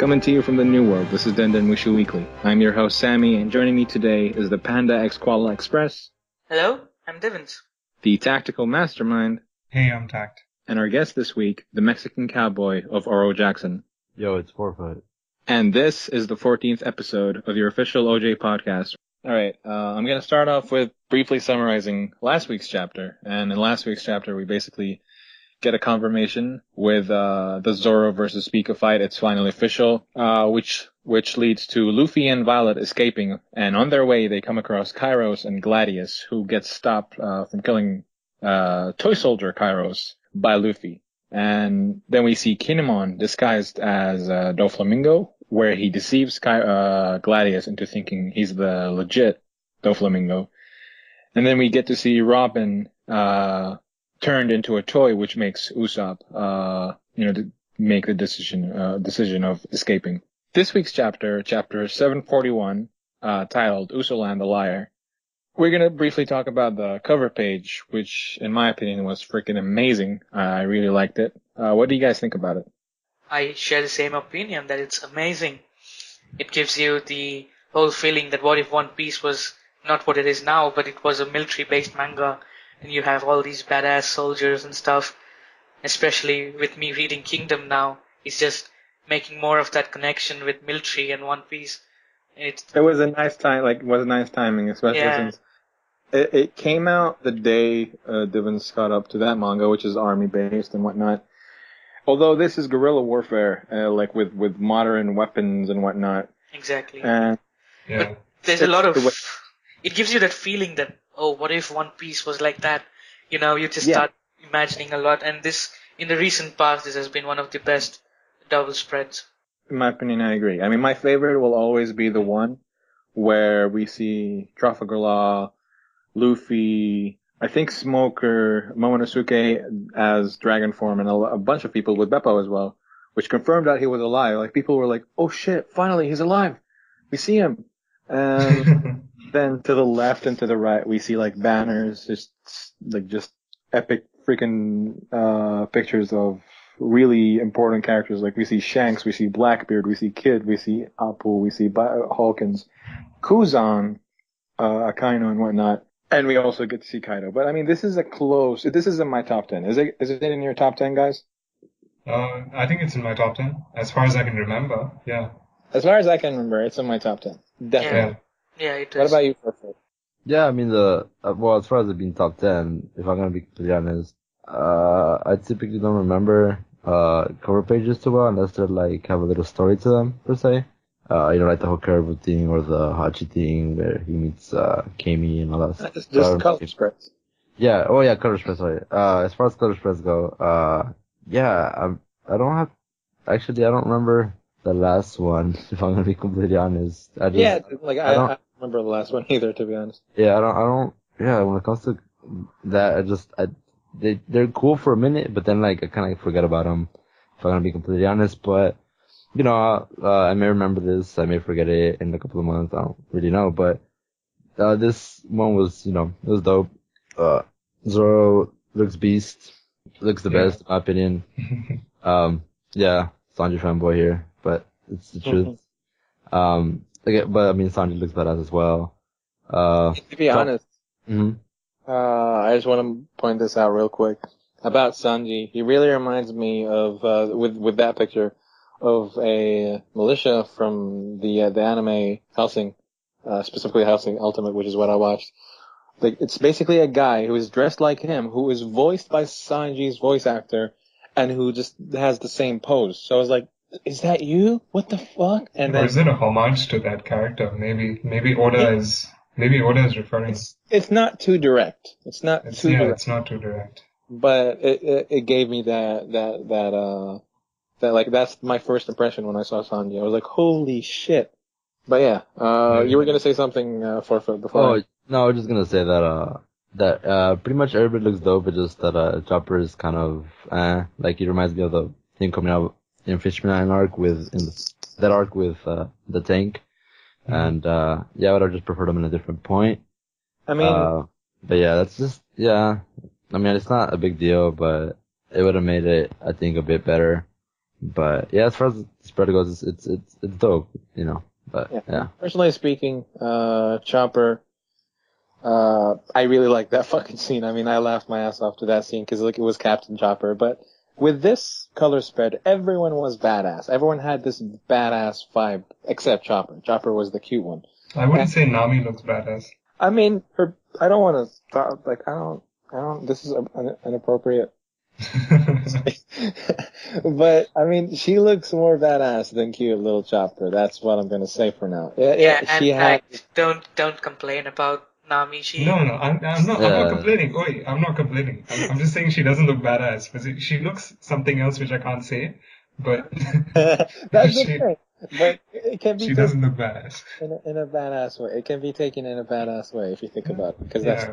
Coming to you from the New World, this is Denden Mushi Weekly. I'm your host Sammy, and joining me today is the Panda X Koala Express. Hello, I'm Divvens. The Tactical Mastermind. Hey, I'm Takt. And our guest this week, the Mexican Cowboy of OroJackson. Yo, it's 4-foot. And this is the 14th episode of your official OJ podcast. Alright, I'm going to start off with briefly summarizing last week's chapter. And in last week's chapter, we basically get a confirmation with the Zoro versus Pika fight. It's finally official, which leads to Luffy and Violet escaping. And on their way, they come across Kairos and Gladius, who gets stopped from killing Toy Soldier Kairos by Luffy. And then we see Kinemon disguised as Doflamingo, where he deceives Gladius into thinking he's the legit Doflamingo. And then we get to see Robin turned into a toy, which makes Usopp, to make the decision of escaping. This week's chapter 741, titled Usoland the Liar. We're gonna briefly talk about the cover page, which, in my opinion, was freaking amazing. I really liked it. What do you guys think about it? I share the same opinion that it's amazing. It gives you the whole feeling that what if One Piece was not what it is now, but it was a military-based manga, and you have all these badass soldiers and stuff. Especially with me reading Kingdom now, it's just making more of that connection with military and One Piece. It was a nice time, nice timing, especially since it came out the day Divvens caught up to that manga, which is army-based and whatnot. Although this is guerrilla warfare, with modern weapons and whatnot. Exactly. Yeah. But there's a lot of... It gives you that feeling that, oh, what if One Piece was like that? You just start imagining a lot. And this, in the recent past, this has been one of the best double spreads. In my opinion, I agree. I mean, my favorite will always be the one where we see Trafalgar Law, Luffy, I think Smoker, Momonosuke as Dragon Form, and a bunch of people with Beppo as well, which confirmed that he was alive. Like, people were like, oh shit, finally, he's alive. We see him. And then to the left and to the right, we see like banners, just epic freaking pictures of really important characters. Like, we see Shanks, we see Blackbeard, we see Kid, we see Apu, we see Hawkins, Kuzan, Akainu and whatnot. And we also get to see Kaido. But I mean, this is in my top 10. Is it in your top 10, guys? I think it's in my top 10. As far as I can remember, yeah. As far as I can remember, it's in my top 10. Definitely. Yeah, it is. What about you, Perfect? Yeah, I mean, as far as it being top 10, if I'm gonna be completely honest, I typically don't remember, cover pages too well unless they have a little story to them, per se. Like the whole Caribou thing or the Hachi thing where he meets, Kami and all that stuff. Just color spreads. Yeah, color spreads, sorry. As far as color spreads go, I don't remember the last one, if I'm gonna be completely honest. I don't remember the last one either, to be honest. Yeah, when it comes to that, they're cool for a minute, but then I kind of forget about them, if I'm gonna be completely honest, but, I may remember this, I may forget it in a couple of months, I don't really know, but, this one was, it was dope. Zoro looks beast, looks the best, in my opinion. Sanji fanboy here, but it's the truth. But I mean, Sanji looks badass as well. To be honest, Mm-hmm. I just want to point this out real quick about Sanji. He really reminds me of, with that picture, of a militia from the anime Hellsing, specifically Hellsing Ultimate, which is what I watched. It's basically a guy who is dressed like him, who is voiced by Sanji's voice actor, and who just has the same pose. So I was like, is that you? What the fuck? And or is it a homage to that character? Maybe Oda is referring. It's not too direct. It's not too direct. But it gave me that that's my first impression when I saw Sanji. I was like, holy shit. But yeah, you were gonna say something, Forfeit, before. No, I was just gonna say that pretty much everybody looks dope, but just that Chopper is kind of he reminds me of the thing coming out in Fishman Island arc with the tank. And I would have just preferred him in a different point. I mean, but yeah, that's just I mean, it's not a big deal, but it would have made it, I think, a bit better. But yeah, as far as the spread goes, it's dope, you know. But yeah. Personally speaking, Chopper, I really like that fucking scene. I mean, I laughed my ass off to that scene because like it was Captain Chopper. But with this color spread, everyone was badass. Everyone had this badass vibe except Chopper. Chopper was the cute one. I wouldn't say Nami looks badass. I mean, I don't want to talk, like, I don't, this is inappropriate. But, I mean, she looks more badass than cute little Chopper. That's what I'm gonna say for now. And don't complain about Nami. No, I'm not complaining. Oi, I'm not complaining. I'm just saying she doesn't look badass. She looks something else which I can't say, but that's the thing. But it can be. She doesn't look badass. In a badass way. It can be taken in a badass way if you think about it, because that's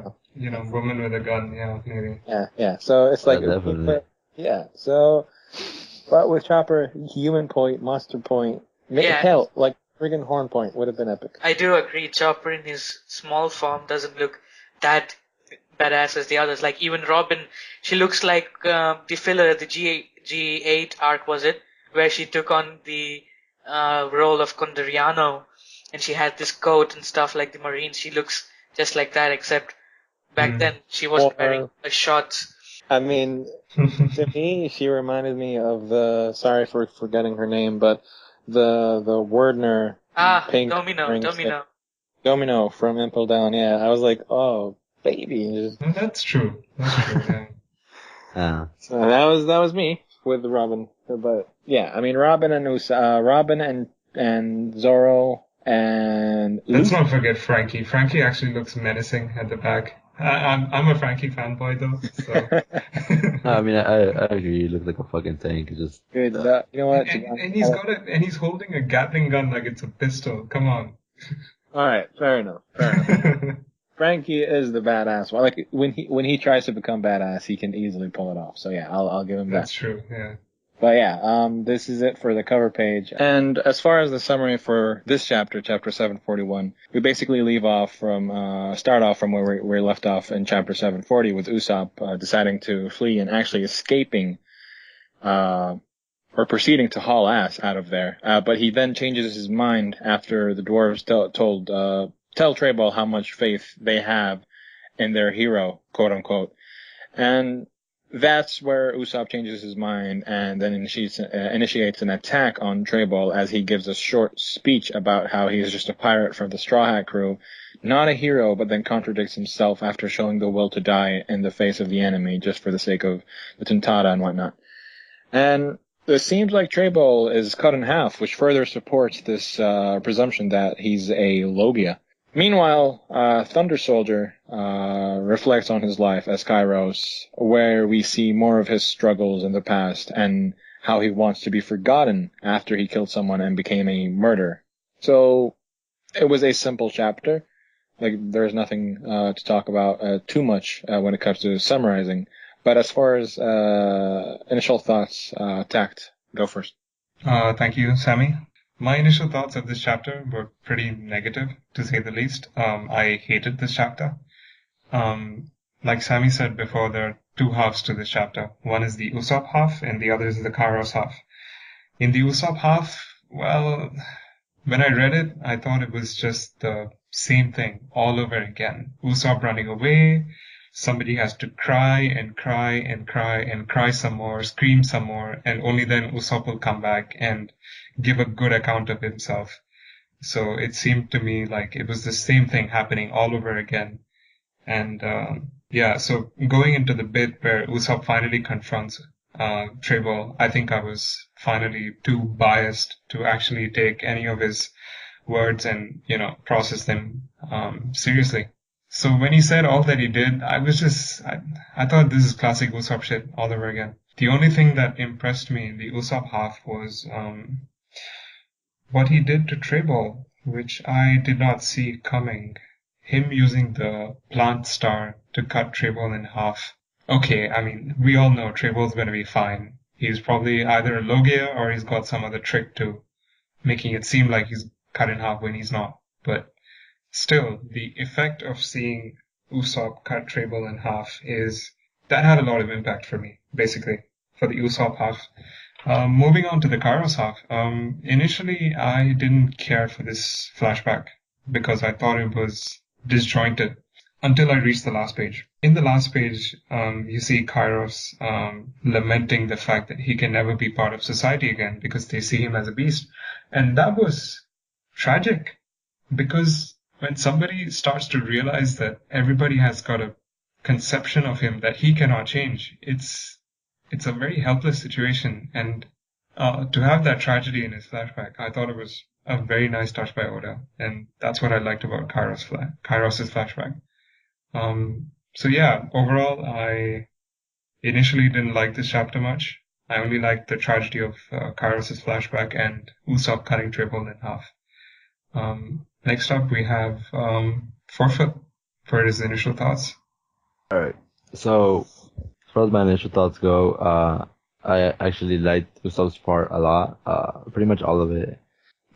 woman with a gun. Yeah, maybe. Yeah. So it's like definitely. So, but with Chopper, human point, monster point, hell, like friggin' horn point would have been epic. I do agree. Chopper in his small form doesn't look that badass as the others. Like even Robin, she looks like the filler, the G8 arc, was it, where she took on the role of Condoriano, and she had this coat and stuff like the Marines. She looks just like that, except back then she wasn't wearing a shorts. I mean, to me, she reminded me of the, sorry for forgetting her name, but the Wordner pink Domino from Impel Down. Yeah, I was like, oh, baby. That's true. Yeah. So that was me with Robin. But yeah, I mean, Robin and Zoro and let's not forget Frankie. Frankie actually looks menacing at the back. I'm a Frankie fanboy though. So. I mean, I agree. You look like a fucking tank. Just good. You know what? And he's holding a Gatling gun like it's a pistol. Come on. All right, fair enough. Frankie is the badass one. Like when he tries to become badass, he can easily pull it off. So yeah, I'll give him that. That's true. Yeah. But yeah, this is it for the cover page. And as far as the summary for this chapter, chapter 741, we basically start off from where we left off in chapter 740 with Usopp deciding to flee and actually escaping, or proceeding to haul ass out of there. But he then changes his mind after the dwarves tell Treyball how much faith they have in their hero, quote unquote. And that's where Usopp changes his mind and then initiates an attack on Treyball as he gives a short speech about how he is just a pirate from the Straw Hat crew, not a hero, but then contradicts himself after showing the will to die in the face of the enemy just for the sake of the Tontada and whatnot. And it seems like Treyball is cut in half, which further supports this presumption that he's a Logia. Meanwhile, Thunder Soldier reflects on his life as Kairos, where we see more of his struggles in the past and how he wants to be forgotten after he killed someone and became a murderer. So it was a simple chapter. Like there's nothing to talk about too much when it comes to summarizing. But as far as initial thoughts, Takt, go first. Thank you, Sammy. My initial thoughts of this chapter were pretty negative, to say the least. I hated this chapter. Like Sammy said before, there are two halves to this chapter. One is the Usopp half, and the other is the Kairos half. In the Usopp half, well, when I read it, I thought it was just the same thing all over again. Usopp running away, somebody has to cry and cry and cry and cry some more, scream some more, and only then Usopp will come back and give a good account of himself. So it seemed to me like it was the same thing happening all over again. And so going into the bit where Usopp finally confronts Treyball, I think I was finally too biased to actually take any of his words and, process them seriously. So when he said all that he did, I thought this is classic Usopp shit all over again. The only thing that impressed me in the Usopp half was what he did to Treyball, which I did not see coming. Him using the plant star to cut Treyball in half. Okay, I mean, we all know Treyball's gonna be fine. He's probably either a Logia or he's got some other trick to making it seem like he's cut in half when he's not. But still, the effect of seeing Usopp cut Treyball in half that had a lot of impact for me, basically, for the Usopp half. Moving on to the Kairos half. Initially, I didn't care for this flashback because I thought it was disjointed until I reached the last page. In the last page, you see Kairos lamenting the fact that he can never be part of society again because they see him as a beast. And that was tragic because when somebody starts to realize that everybody has got a conception of him that he cannot change, it's a very helpless situation. And to have that tragedy in his flashback, I thought it was a very nice touch by Oda, and that's what I liked about Kairos's flashback. So yeah, overall, I initially didn't like this chapter much. I only liked the tragedy of Kairos's flashback and Usopp cutting Dribble in half. Next up, we have Forefoot for his initial thoughts. Alright, so as far as my initial thoughts go, I actually liked Usopp's part a lot, pretty much all of it.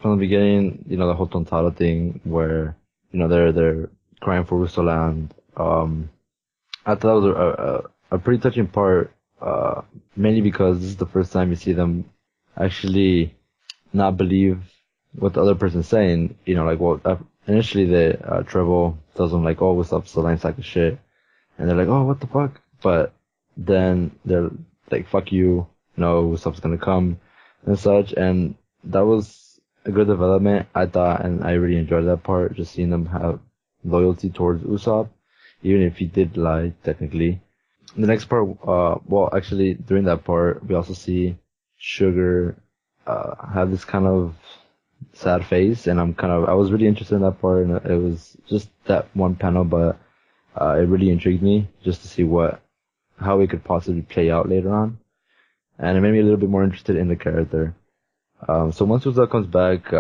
From the beginning, the whole Tontaro thing where, they're crying for Russoland. I thought that was a pretty touching part, mainly because this is the first time you see them actually not believe what the other person's saying. Initially Treble tells them like, oh, Usopp's the line sack of shit. And they're like, oh, what the fuck? But then they're like, fuck you, Usopp's gonna come and such. And that was a good development, I thought, and I really enjoyed that part, just seeing them have loyalty towards Usopp, even if he did lie, technically. The next part, actually, during that part, we also see Sugar, have this kind of sad face, and I was really interested in that part, and it was just that one panel, but it really intrigued me just to see how it could possibly play out later on. And it made me a little bit more interested in the character. So once Usopp comes back,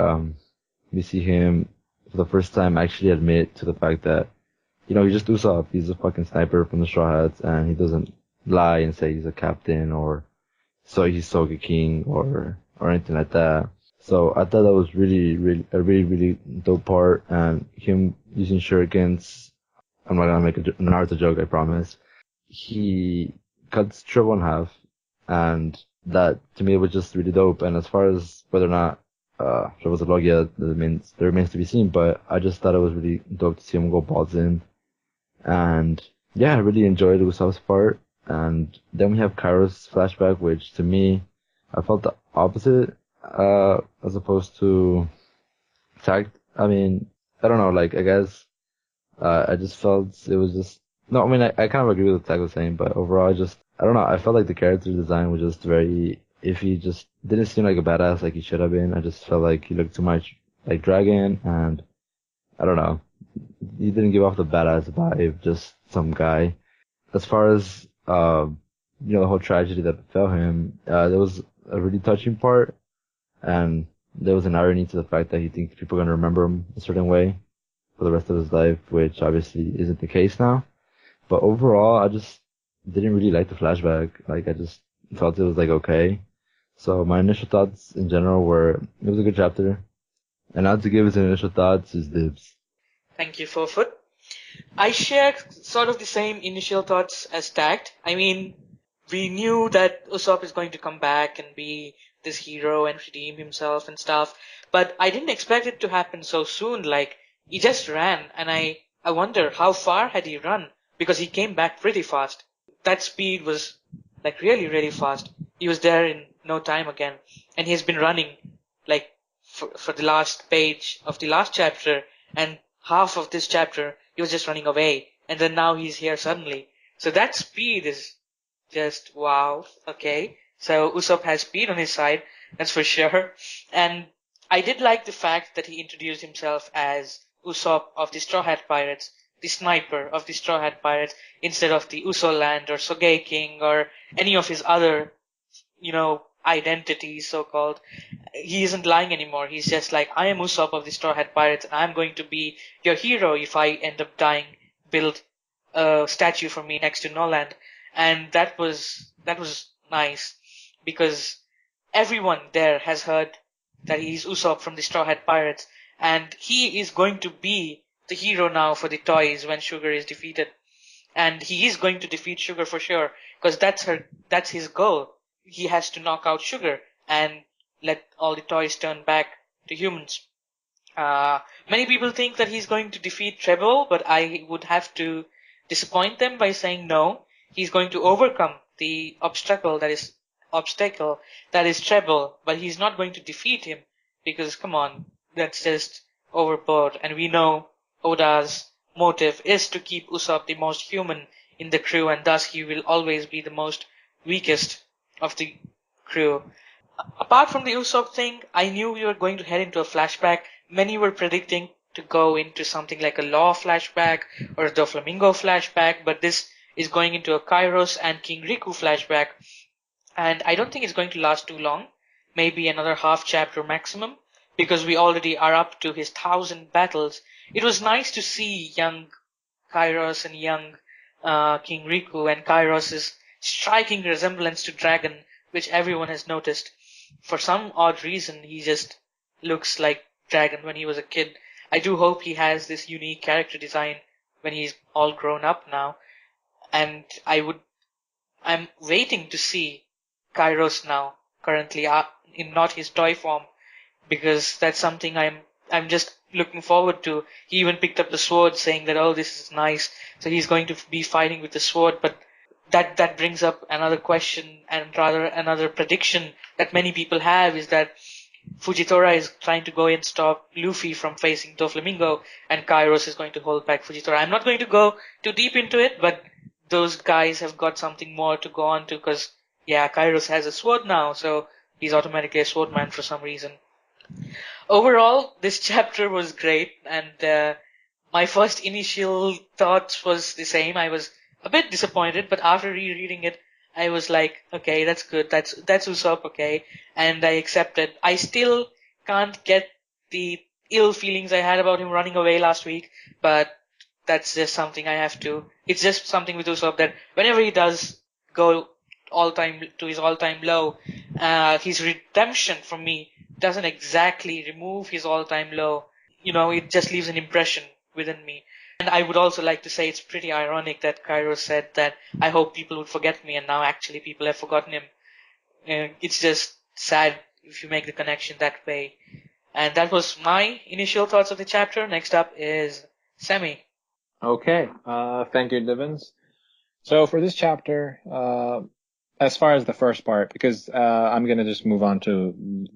we see him for the first time actually admit to the fact that, he's just Usopp. He's a fucking sniper from the Straw Hats, and he doesn't lie and say he's a captain or so he's Sogeking or anything like that. So I thought that was a really dope part, and him using shurikens. I'm not gonna make a Naruto joke, I promise. He cuts Treble in half, and that to me was just really dope. And as far as whether or not Treble's a Logia, there remains to be seen. But I just thought it was really dope to see him go balls in, and yeah, I really enjoyed Usopp's part. And then we have Kairos flashback, which to me, I felt the opposite, as opposed to Takt. I mean, I don't know, I guess, I just felt it was just, no, I mean, I kind of agree with what Takt was saying, but overall, I don't know, I felt like the character design was just very iffy, just didn't seem like a badass like he should have been. I just felt like he looked too much like Dragon, and I don't know, he didn't give off the badass vibe, just some guy. As far as, the whole tragedy that befell him, there was a really touching part, and there was an irony to the fact that he thinks people are going to remember him a certain way for the rest of his life, which obviously isn't the case now. But overall, I just didn't really like the flashback. I just felt it was okay. So my initial thoughts in general were, it was a good chapter. And now to give his initial thoughts is Dibs. Thank you, Forefoot. I shared sort of the same initial thoughts as Takt. I mean, we knew that Usopp is going to come back and be this hero and redeem himself and stuff, but I didn't expect it to happen so soon. He just ran, and I wonder how far had he run, because he came back pretty fast. That speed was really, really fast. He was there in no time again, and he's been running for the last page of the last chapter, and half of this chapter he was just running away, and then now he's here suddenly. So that speed is just wow. Okay, so Usopp has speed on his side, that's for sure. And I did like the fact that he introduced himself as Usopp of the Straw Hat Pirates, the sniper of the Straw Hat Pirates, instead of the Usoland or Sogeking or any of his other, identities, so-called. He isn't lying anymore. He's just like, I am Usopp of the Straw Hat Pirates, and I'm going to be your hero if I end up dying. Build a statue for me next to Noland. And that was nice, because everyone there has heard that he's Usopp from the Straw Hat Pirates, and he is going to be the hero now for the toys when Sugar is defeated. And he is going to defeat Sugar for sure, because that's his goal. he has to knock out Sugar and let all the toys turn back to humans. Many people think that he's going to defeat Treble, but I would have to disappoint them by saying no. He's going to overcome the obstacle that is Treble, but he's not going to defeat him because, come on, that's just overboard. And we know Oda's motive is to keep Usopp the most human in the crew, and thus he will always be the most weakest of the crew. Apart from the Usopp thing, I knew we were going to head into a flashback. Many were predicting to go into something like a Law flashback or a Doflamingo flashback, but this is going into a Kairos and King Riku flashback, and I don't think it's going to last too long. Maybe another half chapter maximum, because we already are up to his 1,000 battles. It was nice to see young Kairos and young King Riku, and Kairos' striking resemblance to Dragon, which everyone has noticed. For some odd reason, he just looks like Dragon when he was a kid. I do hope he has this unique character design when he's all grown up now. And I'm waiting to see Kairos now, currently in not his toy form, because that's something I'm just looking forward to. He even picked up the sword, saying that, oh, this is nice. So he's going to be fighting with the sword, but that brings up another question, and rather another prediction that many people have, is that Fujitora is trying to go and stop Luffy from facing Doflamingo, and Kairos is going to hold back Fujitora. I'm not going to go too deep into it, but those guys have got something more to go on to, because, yeah, Kairos has a sword now, so he's automatically a swordman for some reason. Overall, this chapter was great, and my first initial thoughts was the same. I was a bit disappointed, but after rereading it, I was like, okay, that's good. That's Usopp, okay, and I accepted. I still can't get the ill feelings I had about him running away last week, but that's just something I have to. It's just something with Usopp that whenever he does go his all-time low, his redemption from me doesn't exactly remove his all-time low. It just leaves an impression within me. And I would also like to say it's pretty ironic that Kairos said that I hope people would forget me, and now actually people have forgotten him. It's just sad if you make the connection that way. And that was my initial thoughts of the chapter. Next up is Sammy. Okay. Thank you, Divvens. So for this chapter, as far as the first part, because I'm gonna just move on to,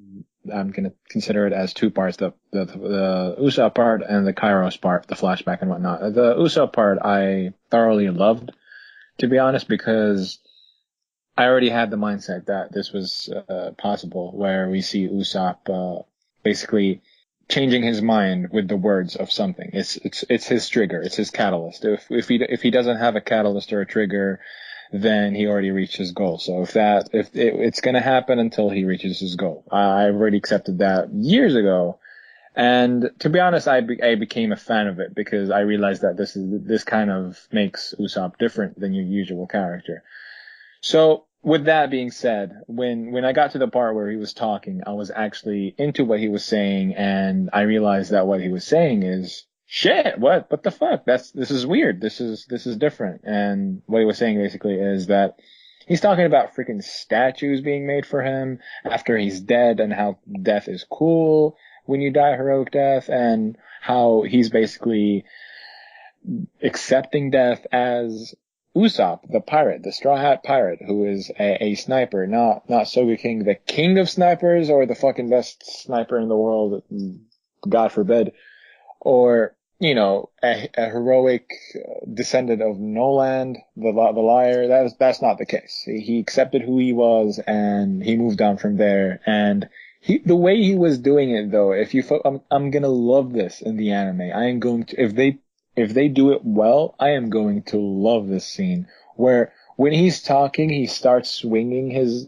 I'm gonna consider it as two parts: the Usopp part and the Kairos part, the flashback and whatnot. The Usopp part I thoroughly loved, to be honest, because I already had the mindset that this was possible, where we see Usopp basically changing his mind with the words of something. It's his trigger. It's his catalyst. If he doesn't have a catalyst or a trigger, then he already reached his goal. So it's going to happen until he reaches his goal. I've already accepted that years ago. And to be honest, I became a fan of it because I realized that this kind of makes Usopp different than your usual character. So with that being said, when I got to the part where he was talking, I was actually into what he was saying, and I realized that what he was saying is shit. What the fuck? This is weird. This is different. And what he was saying basically is that he's talking about freaking statues being made for him after he's dead, and how death is cool when you die a heroic death, and how he's basically accepting death as Usopp, the pirate, the Straw Hat Pirate, who is a sniper, not Sogeking, the king of snipers, or the fucking best sniper in the world, God forbid, or, a heroic descendant of Noland, the liar. That's not the case. He accepted who he was, and he moved on from there. And the way he was doing it, though, I'm gonna love this in the anime. I am going to, if they do it well, I am going to love this scene where when he's talking, he starts swinging his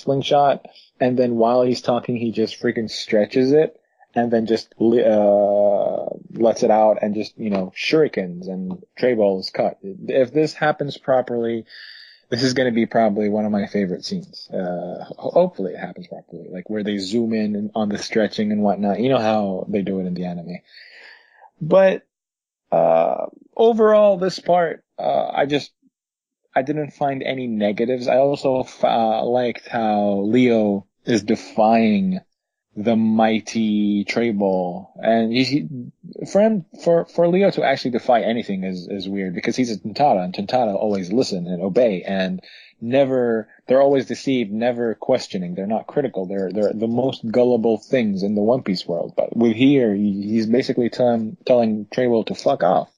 slingshot, and then while he's talking, he just freaking stretches it, and then just lets it out, and just, shurikens and tray balls cut. If this happens properly, this is going to be probably one of my favorite scenes. Hopefully it happens properly, like where they zoom in on the stretching and whatnot. You know how they do it in the anime. But overall, this part, I I didn't find any negatives. I also liked how Leo is defying the mighty Trable, and for Leo to actually defy anything is weird, because he's a Tintara, and Tintara always listen and obey, and they're always deceived, never questioning. They're not critical. They're the most gullible things in the One Piece world. But with here, he's basically telling Trable to fuck off.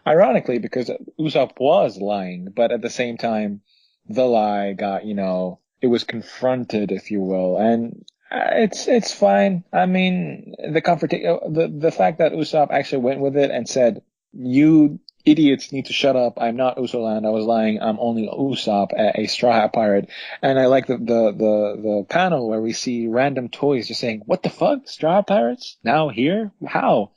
Ironically, because Usopp was lying, but at the same time, the lie got, it was confronted, if you will, and it's fine. I mean, the fact that Usopp actually went with it and said, "You idiots need to shut up. I'm not Usoland. I was lying. I'm only Usopp, a Straw Hat pirate." And I like the panel where we see random toys just saying, "What the fuck? Straw Hat pirates now here? How?"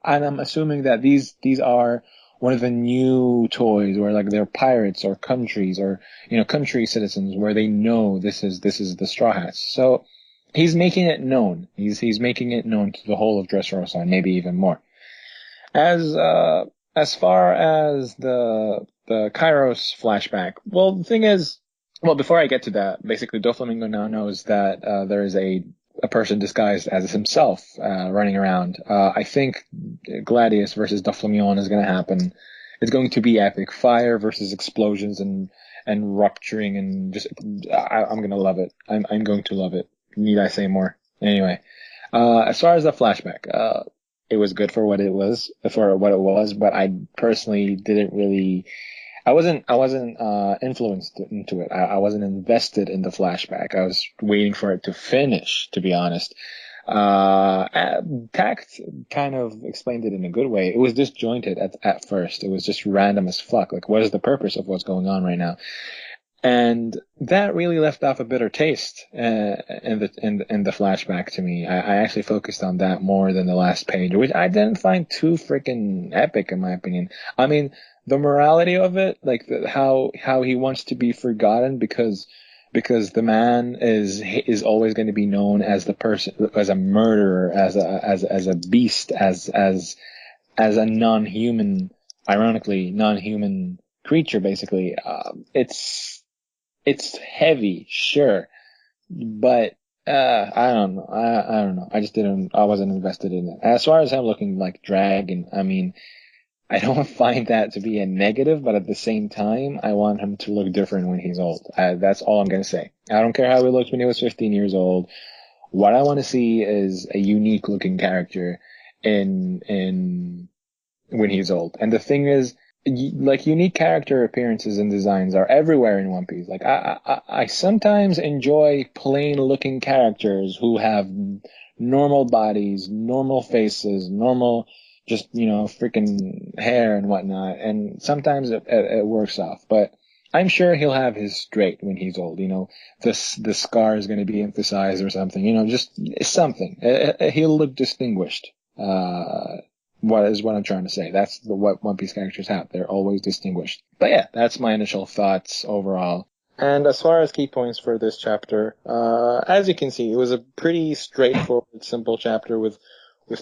And I'm assuming that these are one of the new toys, where like they're pirates or countries, or country citizens, where they know this is the Straw Hats. So he's making it known. He's making it known to the whole of Dressrosa, and maybe even more. As far as the Kairos flashback, well, the thing is, before I get to that, basically Doflamingo now knows that there is a person disguised as himself running around. I think Gladius versus Doflamingo is going to happen. It's going to be epic. Fire versus explosions and rupturing, and just I'm going to love it. I'm going to love it. Need I say more? Anyway, as far as the flashback, it was good for what it was, but I personally didn't really. I wasn't influenced into it. I wasn't invested in the flashback. I was waiting for it to finish, to be honest. Takt kind of explained it in a good way. It was disjointed at first. It was just random as fuck. Like, what is the purpose of what's going on right now? And that really left off a bitter taste in the flashback to me. I actually focused on that more than the last page, which I didn't find too freaking epic, in my opinion. I mean, the morality of it, like how he wants to be forgotten because the man is always going to be known as the person, as a murderer, as a beast, as a non-human, ironically non-human creature. Basically, it's heavy, sure, but I don't know. I don't know. I wasn't invested in it. As far as him looking like Dragon, I mean, I don't find that to be a negative, but at the same time, I want him to look different when he's old. That's all I'm going to say. I don't care how he looked when he was 15 years old. What I want to see is a unique looking character in when he's old. And the thing is, like, unique character appearances and designs are everywhere in One Piece. Like, I sometimes enjoy plain looking characters who have normal bodies, normal faces, normal, just, freaking hair and whatnot. And sometimes it works off, but I'm sure he'll have his straight when he's old. The scar is going to be emphasized or something, just something. He'll look distinguished. What I'm trying to say. That's what One Piece characters have. They're always distinguished. But yeah, that's my initial thoughts overall. And as far as key points for this chapter, as you can see, it was a pretty straightforward, simple chapter with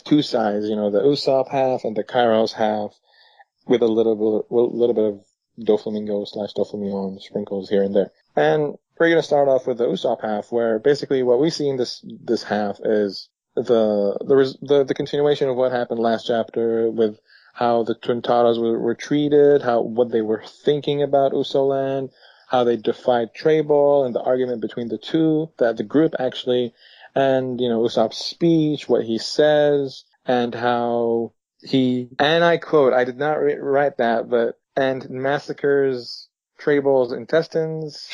two sides, the Usopp half and the Kairos half, with a little bit of Doflamingo/Doflamingo sprinkles here and there. And we're going to start off with the Usopp half, where basically what we see in this half is the continuation of what happened last chapter, with how the Twintaras were treated, what they were thinking about Usoland, how they defied Trable, and the argument between the group actually, and Usopp's speech, what he says, and how and I quote, I did not write that, but and massacres Trable's intestines.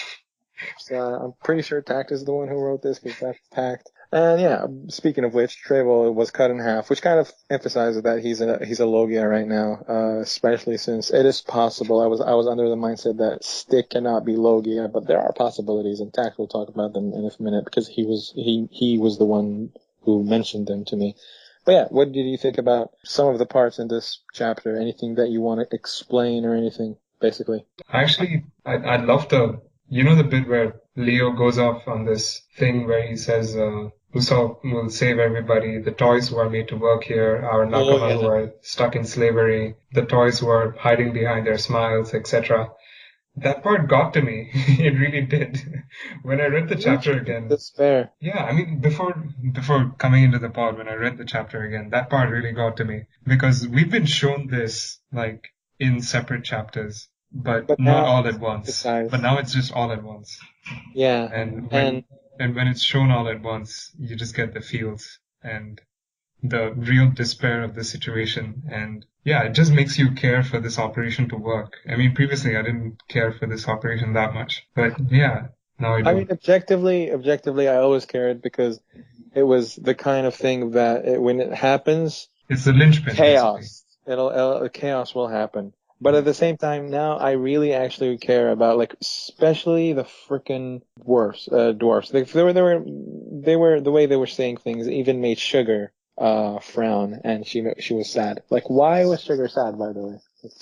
So I'm pretty sure Takt is the one who wrote this, because that's Takt. And yeah, speaking of which, Trable was cut in half, which kind of emphasizes that he's a Logia right now, especially since it is possible. I was under the mindset that Stick cannot be Logia, but there are possibilities, and Takt will talk about them in a minute, because he was the one who mentioned them to me. But yeah, what did you think about some of the parts in this chapter? Anything that you want to explain or anything, basically? Actually, I love the bit where Leo goes off on this thing where he says, Usopp will save everybody, the toys who are made to work here, our Nakama who are stuck in slavery, the toys who are hiding behind their smiles, etc. that part got to me. It really did. When I read the chapter again. Despair. Yeah, I mean, before coming into the pod, when I read the chapter again, that part really got to me because we've been shown this like in separate chapters, but But not now all it's at once. emphasized. But now it's just all at once. Yeah. And And when it's shown all at once, you just get the feels and the real despair of the situation. And yeah, it just makes you care for this operation to work. I mean, previously I didn't care for this operation that much, but yeah, now I do. I mean, objectively, I always cared because it was the kind of thing that when it happens, It's the linchpin, basically. chaos. Chaos will happen. But at the same time, now I really actually care about, like, especially the frickin' dwarfs. They were the way they were saying things even made Sugar frown, and she was sad. Like, why was Sugar sad, by the way?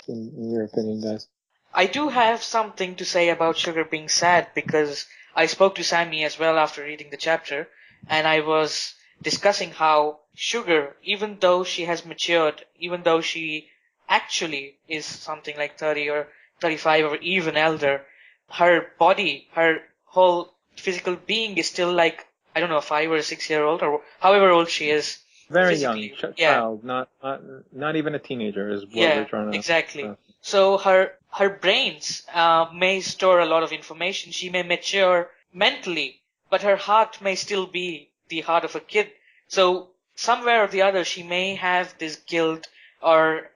In your opinion, guys? I do have something to say about Sugar being sad because I spoke to Sammy as well after reading the chapter, and I was discussing how Sugar, even though she has matured, even though she actually is something like 30 or 35 or even elder, her body, her whole physical being is still like, I don't know, 5 or 6 year old or however old she is. Very young Physically, child, not even a teenager is what we're trying to. exactly. So her brains may store a lot of information. She may mature mentally, but her heart may still be the heart of a kid. So somewhere or the other, she may have this guilt or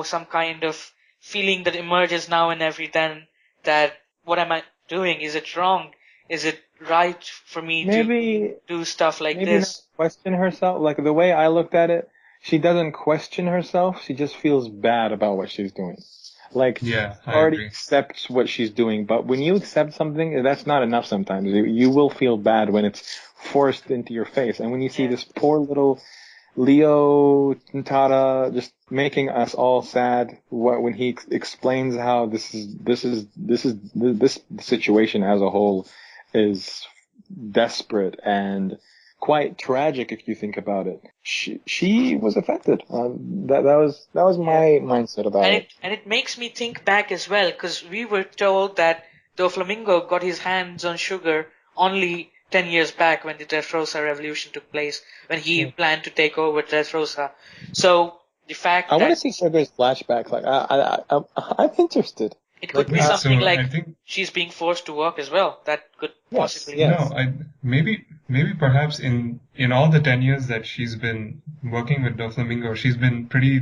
some kind of feeling that emerges now and every then that what am I doing? Is it wrong? Is it right for me Maybe to do stuff like maybe not this? question herself. Like the way I looked at it, she doesn't question herself. She just feels bad about what she's doing. Like Yeah, she I already agree. accepts what she's doing. But when you accept something, that's not enough sometimes. You will feel bad when it's forced into your face. And when you see Yeah. this poor little Leo Tada just making us all sad when he explains how this situation as a whole is desperate and quite tragic if you think about it. She was affected. That was my mindset about it. And it makes me think back as well, because we were told that Doflamingo got his hands on Sugar only 10 years back when the Dressrosa revolution took place, when he planned to take over Dressrosa. So the fact I want to that see Sugar's flashback. Like I'm interested. it could be Yeah, something so like I think she's being forced to work as well, that could possibly Yes. no, maybe perhaps in all the 10 years that she's been working with Doflamingo, she's been pretty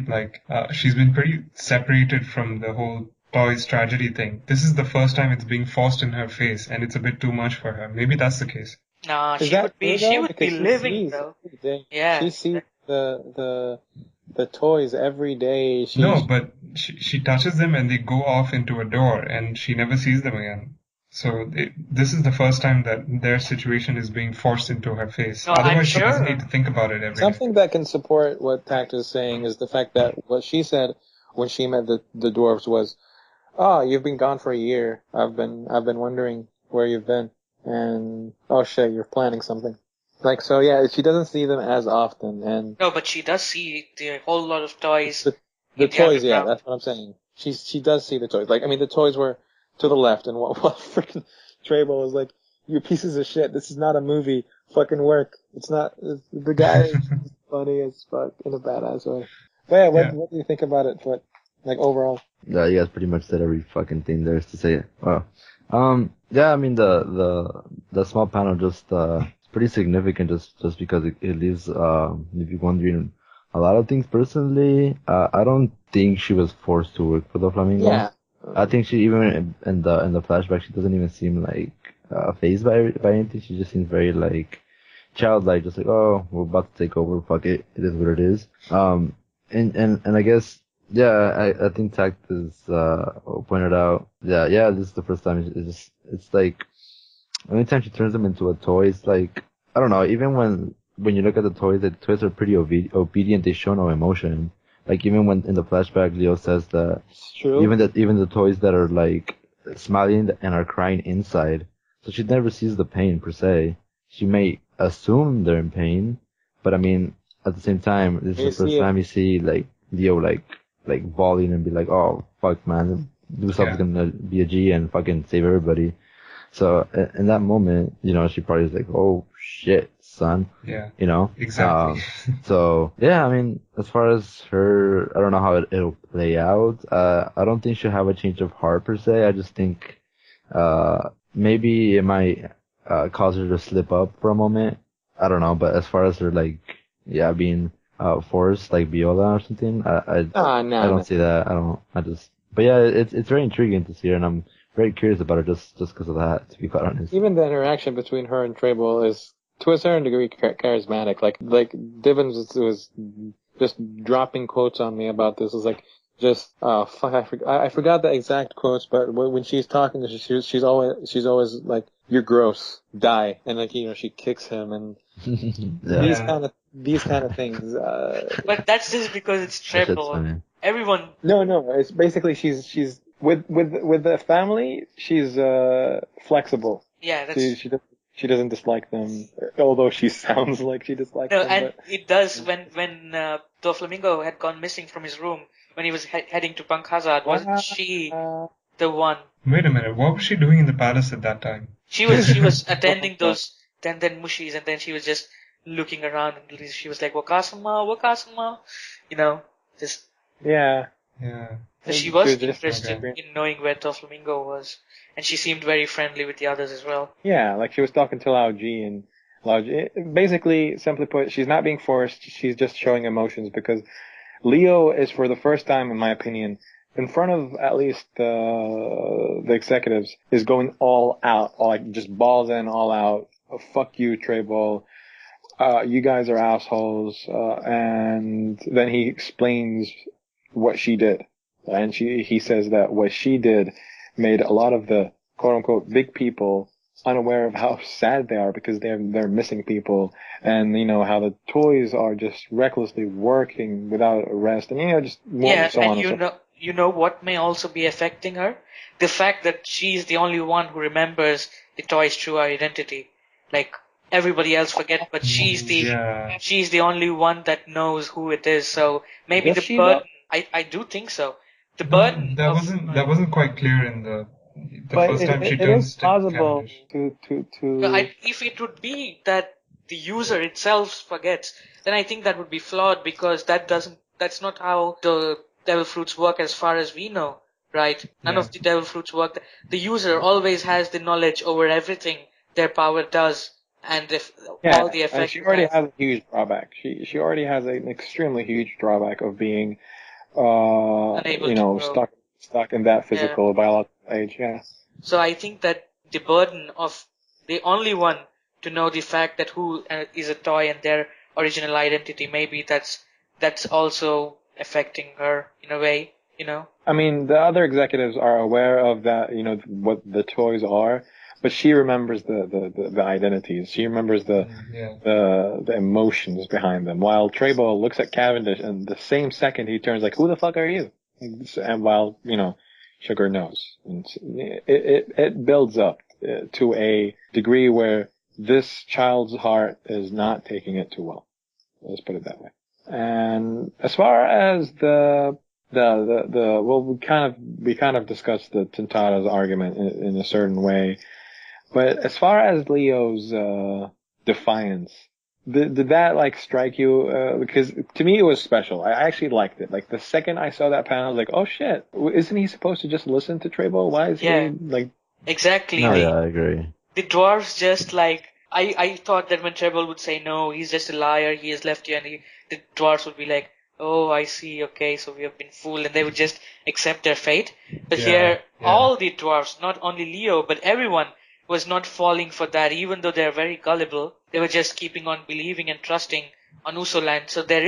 separated from the whole toys tragedy thing. This is the first time it's being forced in her face, and it's a bit too much for her. Maybe that's the case. Nah, Is that true she though? would be Because she living sees though. every day. Yeah. She sees the toys every day. No, but she touches them and they go off into a door, and she never sees them again. So this is the first time that their situation is being forced into her face. No, I'm Otherwise, she doesn't sure. need to think about it every day. Something that can support what Takt is saying is the fact that what she said when she met the dwarves was, "Oh, you've been gone for a year. I've been wondering where you've been, and oh shit, you're planning something." Like so, yeah. She doesn't see them as often, and No, but she does see the whole lot of toys. the in toys, yeah, underground. that's what I'm saying. She does see the toys. Like I mean, the toys were to the left, and what freaking Trable was like, "You pieces of shit. This is not a movie. Fucking work. It's not." The guy is funny as fuck in a badass way. But yeah, what do you think about it? What like overall? Yeah, you guys pretty much said every fucking thing there is to say it. Wow. Yeah, I mean the small panel just it's pretty significant just because it leaves if you're wondering a lot of things personally. I don't think she was forced to work for the Flamingo. Yeah. I think she even in the flashback she doesn't even seem like phased by anything. She just seems very like childlike, just like, oh, we're about to take over, fuck it, it is what it is. And I guess, yeah, I think Takt is, pointed out, yeah, this is the first time it's like, anytime she turns them into a toy, it's like, I don't know, even when you look at the toys are pretty obedient, they show no emotion. Like, even when in the flashback, Leo says that, It's true. even the toys that are like, smiling and are crying inside, so she never sees the pain per se. She may assume they're in pain, but I mean, at the same time, this is the first time you see like Leo like bawling and be like, "Oh fuck, man, Usopp's gonna be a G and fucking save everybody. So in that moment, she probably was like, "Oh shit, son." Yeah. You know. Exactly. So yeah, I mean, as far as her, I don't know how it'll play out. I don't think she'll have a change of heart per se. I just think, maybe it might cause her to slip up for a moment. I don't know, but as far as her being forced like Viola or something, I don't see that. But yeah, it's very intriguing to see her, and I'm very curious about her just because of that, to be quite honest. Even the interaction between her and Trable is, to a certain degree, charismatic. Like Divvens was just dropping quotes on me about this. It's like, I forgot the exact quotes, but when she's talking, she's always like, "You're gross, die," and she kicks him, and Yeah. these kind of things. But that's just because it's That shit's Trable. funny. Everyone, No, it's basically she's with the family. She's flexible. yeah, that's She doesn't dislike them, although she sounds like she dislikes no, them. and But it does when Doflamingo had gone missing from his room when he was heading to Bunk Hazard. Wasn't she the one? Wait a minute. What was she doing in the palace at that time? She was attending those then Mushis, and then she was just looking around, and she was like, Wakasuma, just. yeah. Yeah. So she She was was just interested in knowing where Doflamingo was, and she seemed very friendly with the others as well. Yeah, like she was talking to Lao Ji, and Lao Ji, basically, simply put, she's not being forced. She's just showing emotions because Leo is, for the first time, in my opinion, in front of at least the executives, is going all out, like just balls in, all out. Fuck you, Trable. You guys are assholes. And then he explains what she did, and he says that what she did made a lot of the quote unquote big people unaware of how sad they are because they're missing people, and how the toys are just recklessly working without a rest, and just Yeah, so on and so forth. you know what may also be affecting her? The fact that she's the only one who remembers the toy's true identity. Like everybody else forget, but Yeah. she's the only one that knows who it is. So maybe Does the she burden. though? I do think so. The No, burden that of wasn't quite clear in the But first time she it is turns to possible Cavendish. if it would be that the user itself forgets, then I think that would be flawed because that's not how the devil fruits work as far as we know, right? None Yeah. of the devil fruits work. The user always has the knowledge over everything their power does, and if all the and effect she it already has. has a huge drawback. She already has an extremely huge drawback of being Unable to grow. stuck in that Yeah. physical biological age. Yeah. So I think that the burden of the only one to know the fact that who is a toy and their original identity, maybe that's also affecting her in a way, I mean, the other executives are aware of that, what the toys are, but she remembers the identities. She remembers the emotions behind them. While Trebo looks at Cavendish, and the same second he turns like, "Who the fuck are you?" And while Sugar knows, and it builds up to a degree where this child's heart is not taking it too well. Let's put it that way. And as far as well, we kind of discussed the Tintada's argument in a certain way, but as far as Leo's defiance, did that strike you? Because to me it was special. I actually liked it. Like the second I saw that panel, I was like, oh shit, isn't he supposed to just listen to Trebo? Why is he like? Exactly. No, yeah, I agree. The dwarves just I thought that when Treble would say no, he's just a liar, he has left you, and the dwarves would be like, oh, I see, okay, so we have been fooled, and they would just accept their fate. But here, all the dwarves, not only Leo, but everyone was not falling for that, even though they're very gullible. They were just keeping on believing and trusting on Usoland. So there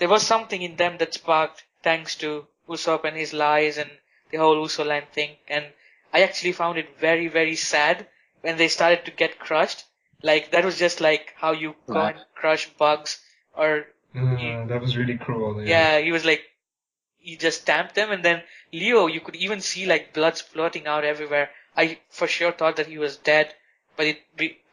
was something in them that sparked thanks to Usopp and his lies and the whole Usoland thing. And I actually found it very, very sad when they started to get crushed. Like, that was just like how you go and crush bugs or... that was really cruel. Yeah, he was like, he just stamped them, and then Leo, you could even see like blood splurting out everywhere. I for sure thought that he was dead, but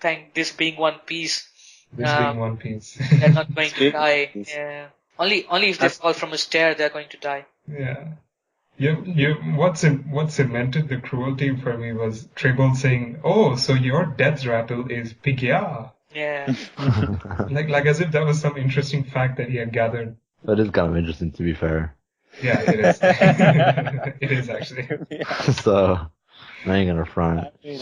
thank this being One Piece. Being One Piece. They're not going to die. Yeah. Only if they fall from a stair, they're going to die. Yeah. What cemented the cruelty for me was Tribble saying, "Oh, so your death rattle is Pigya." Yeah. Like as if that was some interesting fact that he had gathered. But it's kind of interesting, to be fair. Yeah, it is. It is actually. So, I ain't gonna front. I mean,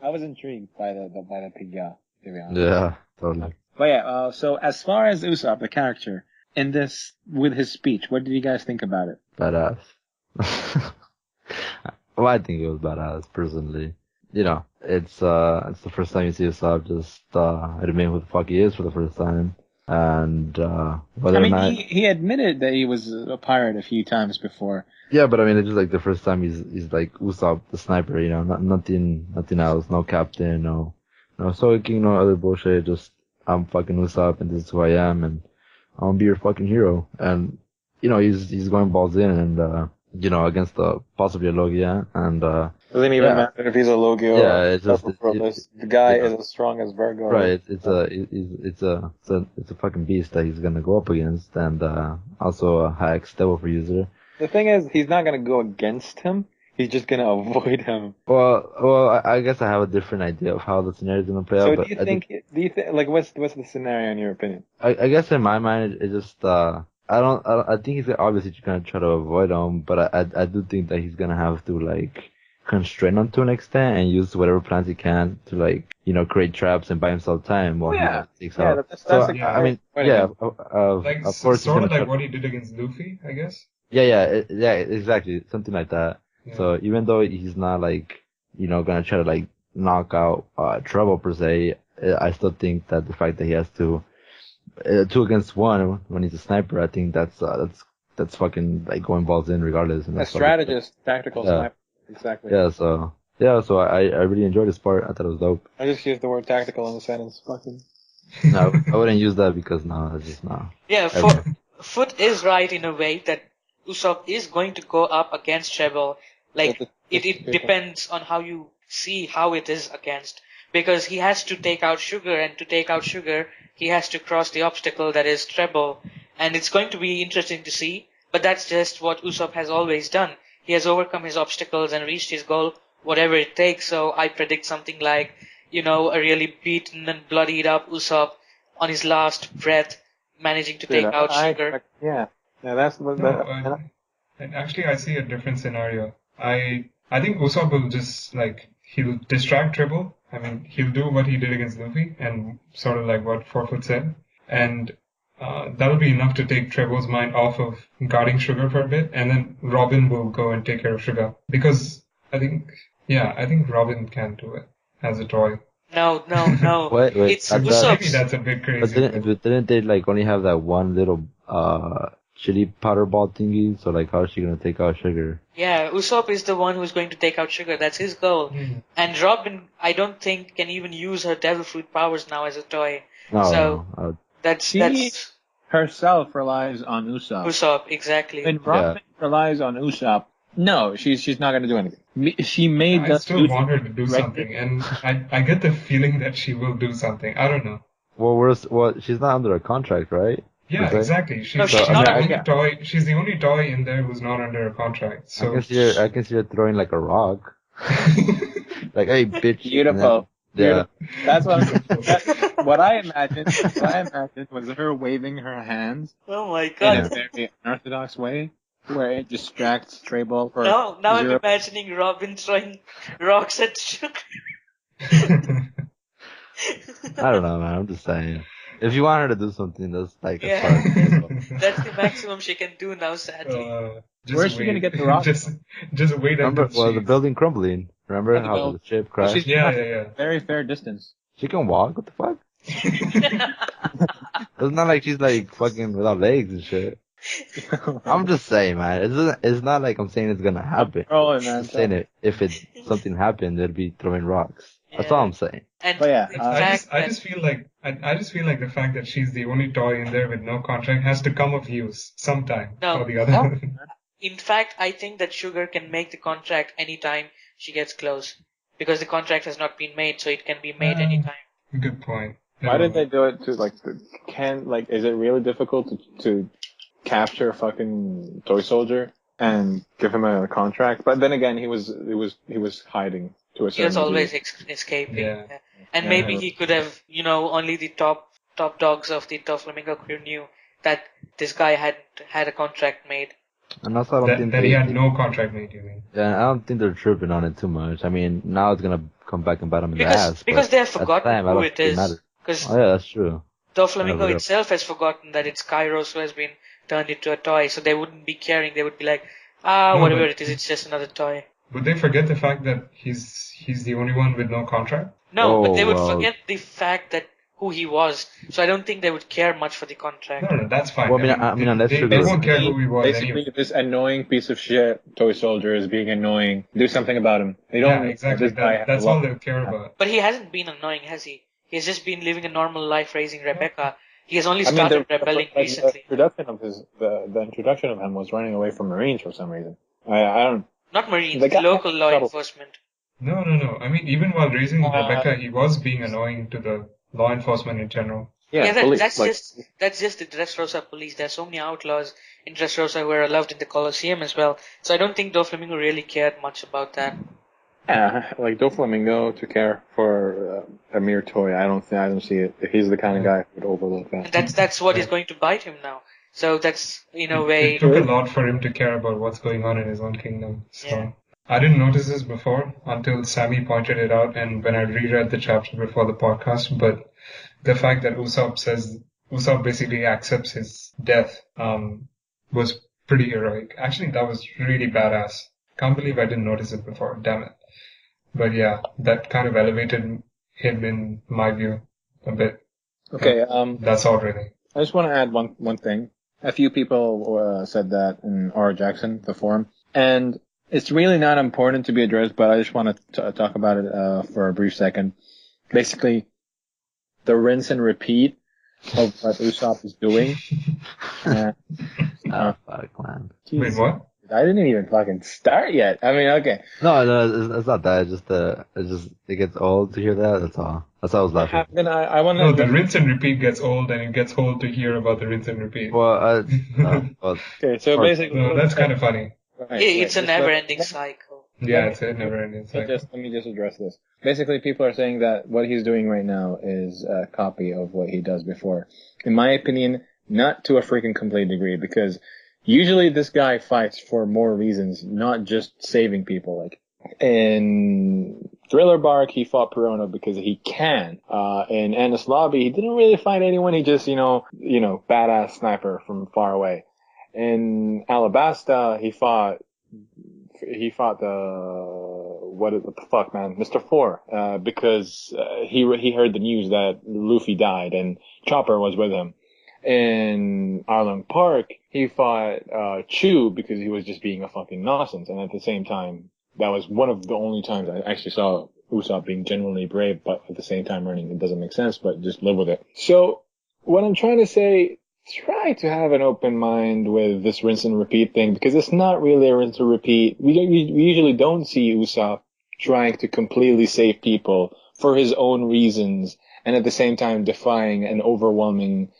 I was intrigued by the pigya, to be honest. Yeah, totally. But yeah, so as far as Usopp, the character, in this, with his speech, what did you guys think about it? Badass. Well, I think it was badass, personally. You know, it's the first time you see Usopp just, admit who the fuck he is for the first time. And, whether I mean, or not... he admitted that he was a pirate a few times before. Yeah, but I mean, it's just like the first time he's like Usopp, the sniper, you know, nothing else, no captain, no Soul King, no other bullshit, just, I'm fucking Usopp and this is who I am and I'm gonna be your fucking hero. And, you know, he's going balls in and, you know, against possibly a Logia and, Doesn't even matter if he's a Logia yeah, it's just, the guy is as strong as Virgo. Right, it's a fucking beast that he's gonna go up against and, also a high X Devil for user. The thing is, he's not gonna go against him. He's just gonna avoid him. Well, I guess I have a different idea of how the scenario is gonna play out. So But do you think, like, what's the scenario in your opinion? I guess in my mind, it's just, I think he's obviously gonna try to avoid him, but I do think that he's gonna have to, like, constrain him to an extent and use whatever plans he can to, like, you know, create traps and buy himself time while he takes out. I mean, like of course, sort of like what he did against Luffy, I guess. Yeah, exactly. Something like that. Yeah. So even though he's not like, you know, gonna try to like knock out, Trouble per se, I still think that the fact that he has to, 2 against 1 when he's a sniper, I think that's fucking like going balls in regardless. And A strategist, tactical sniper. Exactly. So I really enjoyed this part. I thought it was dope. I just used the word tactical in the sentence. Fucking. No, I wouldn't use that because no, it's just no. Yeah, Foot is right in a way that Usopp is going to go up against Treble. Like, it depends on how you see how it is against. Because he has to take out Sugar, and to take out Sugar, he has to cross the obstacle that is Treble. And it's going to be interesting to see, but that's just what Usopp has always done. He has overcome his obstacles and reached his goal, whatever it takes. So I predict something like, you know, a really beaten and bloodied up Usopp on his last breath, managing to take out Sugar. That's what. And actually, I see a different scenario. I think Usopp will just like he'll distract Tribble. I mean, he'll do what he did against Luffy, and sort of like what Forefoot said, and that'll be enough to take Trebble's mind off of guarding Sugar for a bit, and then Robin will go and take care of Sugar because I think Robin can do it as a toy. No. Wait. It's Maybe that's a bit crazy. But didn't they like only have that one little chili powder ball thingy? So like, how is she gonna take out Sugar? Yeah, Usopp is the one who's going to take out Sugar. That's his goal. And Robin, I don't think, can even use her devil fruit powers now as a toy. No. That's Herself relies on Usopp. Usopp, exactly. And Robin relies on Usopp. No, she's not gonna do anything. She made I still want her to do something, and I get the feeling that she will do something. I don't know. Well, she's not under a contract, right? Yeah, exactly. She's the only toy in there who's not under a contract. So I can see her throwing like a rock. Like, hey, bitch. Beautiful. Yeah. That's what I imagined. What I imagined was her waving her hands. Oh my god. In a very unorthodox way, where it distracts Treble for. Now I'm imagining Robin throwing rocks at Sugar. I don't know, man. I'm just saying. If you want her to do something, that's like a start. That's the maximum she can do now, sadly. Where's she gonna get the rock? Just wait until Remember, the building crumbling. Remember how the ship crashed? Yeah. Very fair distance. She can walk. What the fuck? It's not like she's like fucking without legs and shit. I'm just saying, man. It's not like I'm saying it's gonna happen. I'm just saying if something happened, they'd be throwing rocks. That's all I'm saying. And I just feel like the fact that she's the only toy in there with no contract has to come of use sometime or the other. In fact, I think that Sugar can make the contract anytime she gets close, because the contract has not been made, so it can be made anytime. Good point. Why didn't they do it to is it really difficult to capture a fucking toy soldier and give him a contract. But then again, he was hiding to a He was certain degree. always escaping. Yeah. Yeah. And Yeah. maybe he could have, only the top dogs of the Doflamingo crew knew that this guy had a contract made. And also, I don't think That he had no contract made, you mean? Yeah, I don't think they're tripping on it too much. I mean, now it's gonna come back and bite them in the ass. Because they have at the forgotten time, I who don't it think is. matters. Because Oh yeah, that's true. Doflamingo Yeah, itself has forgotten that it's Kairos who has been turned into a toy, so they wouldn't be caring. They would be like, No, whatever but- it is, it's just another toy. Would they forget the fact that he's the only one with no contract? No, but Oh, they would well. forget the fact that who he was. So I don't think they would care much for the contract. No, that's fine. Well, I mean, unless they you're won't care who he was Basically, anyway. this annoying piece of shit toy soldier is being annoying. Do something about him. They don't. Yeah, exactly. This guy That's all they'll care about. But he hasn't been annoying, has he? He has just been living a normal life raising Rebecca. He has only started rebelling recently. The introduction of him was running away from Marines for some reason. I don't. Not Marines, The the guy local has law trouble. enforcement. No. I mean, even while raising Rebecca, he was being annoying to the law enforcement in general. Yeah, police, that's just the Dressrosa police. There are so many outlaws in Dressrosa who are loved in the Colosseum as well. So I don't think Doflamingo really cared much about that. Yeah, like Doflamingo to care for a mere toy. I don't see it. He's the kind of guy who would overlook that. And that's what is going to bite him now. So that's, in a way... It took a lot for him to care about what's going on in his own kingdom. So Yeah. I didn't notice this before until Sammy pointed it out and when I reread the chapter before the podcast. But the fact that Usopp basically accepts his death was pretty heroic. Actually, that was really badass. Can't believe I didn't notice it before. Damn it. But yeah, that kind of elevated him in my view a bit. Okay. That's all really. I just want to add one thing. A few people said that in OroJackson, the forum, and it's really not important to be addressed, but I just want to talk about it for a brief second. Basically, the rinse and repeat of what Usopp is doing. Fuck, man. Wait, what? I didn't even fucking start yet. I mean, okay. No, it's not that. It's just it gets old to hear that. That's all. That's all I was laughing. Then I want to. No, the rinse and repeat gets old, and it gets old to hear about the rinse and repeat. Well, Okay, so basically, No, that's kind of funny. It's a never-ending cycle. Yeah, it's a never-ending cycle. Let me just address this. Basically, people are saying that what he's doing right now is a copy of what he does before. In my opinion, not to a freaking complete degree, because usually this guy fights for more reasons, not just saving people. Like in Thriller Bark, he fought Perono because he can. In Ennis Lobby, he didn't really fight anyone. He just, badass sniper from far away. In Alabasta, he fought Mr. Four, because he heard the news that Luffy died and Chopper was with him. In Arlong Park, he fought Chew because he was just being a fucking nonsense, and at the same time, that was one of the only times I actually saw Usopp being genuinely brave, but at the same time running. It doesn't make sense, but just live with it. So, what I'm trying to say, try to have an open mind with this rinse and repeat thing, because it's not really a rinse and repeat. We usually don't see Usopp trying to completely save people for his own reasons, and at the same time defying an overwhelming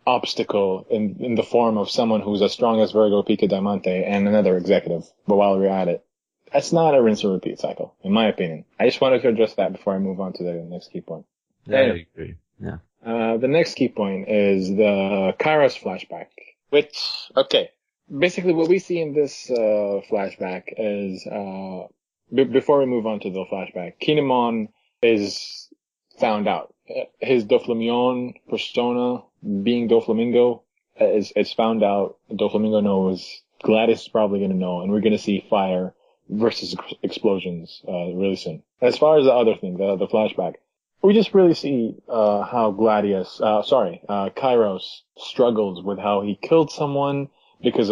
obstacle in the form of someone who's as strong as Virgo Pica Diamante and another executive. But while we're at it, that's not a rinse and repeat cycle, in my opinion. I just wanted to address that before I move on to the next key point. Yeah, I agree. Yeah. The next key point is the Kairos flashback, which, okay, basically what we see in this flashback is, before we move on to the flashback, Kinemon is found out. His Doflamingo persona, being Doflamingo, is found out. Doflamingo knows. Gladys is probably going to know, and we're going to see fire versus explosions really soon. As far as the other thing, the flashback, we just really see how Kairos struggles with how he killed someone because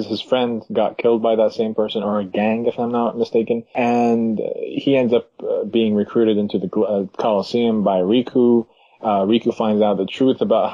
his friend got killed by that same person, or a gang, if I'm not mistaken, and he ends up being recruited into the Colosseum by Riku. Riku finds out the truth about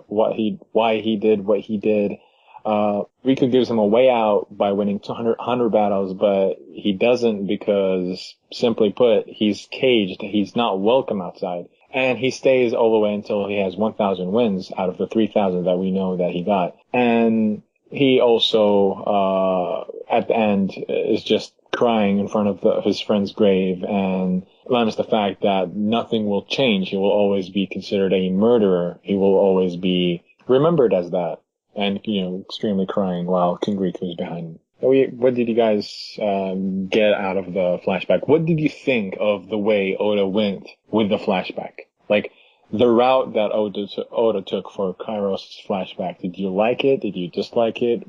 why he did what he did. Riku gives him a way out by winning 200 battles, but he doesn't because, simply put, he's caged. He's not welcome outside. And he stays all the way until he has 1,000 wins out of the 3,000 that we know that he got. And he also, at the end, is just crying in front of his friend's grave and laments the fact that nothing will change. He will always be considered a murderer. He will always be remembered as that. And, extremely crying while King Riku is behind him. What did you guys get out of the flashback? What did you think of the way Oda went with the flashback? Like, the route that Oda took for Kairos' flashback, did you like it? Did you dislike it?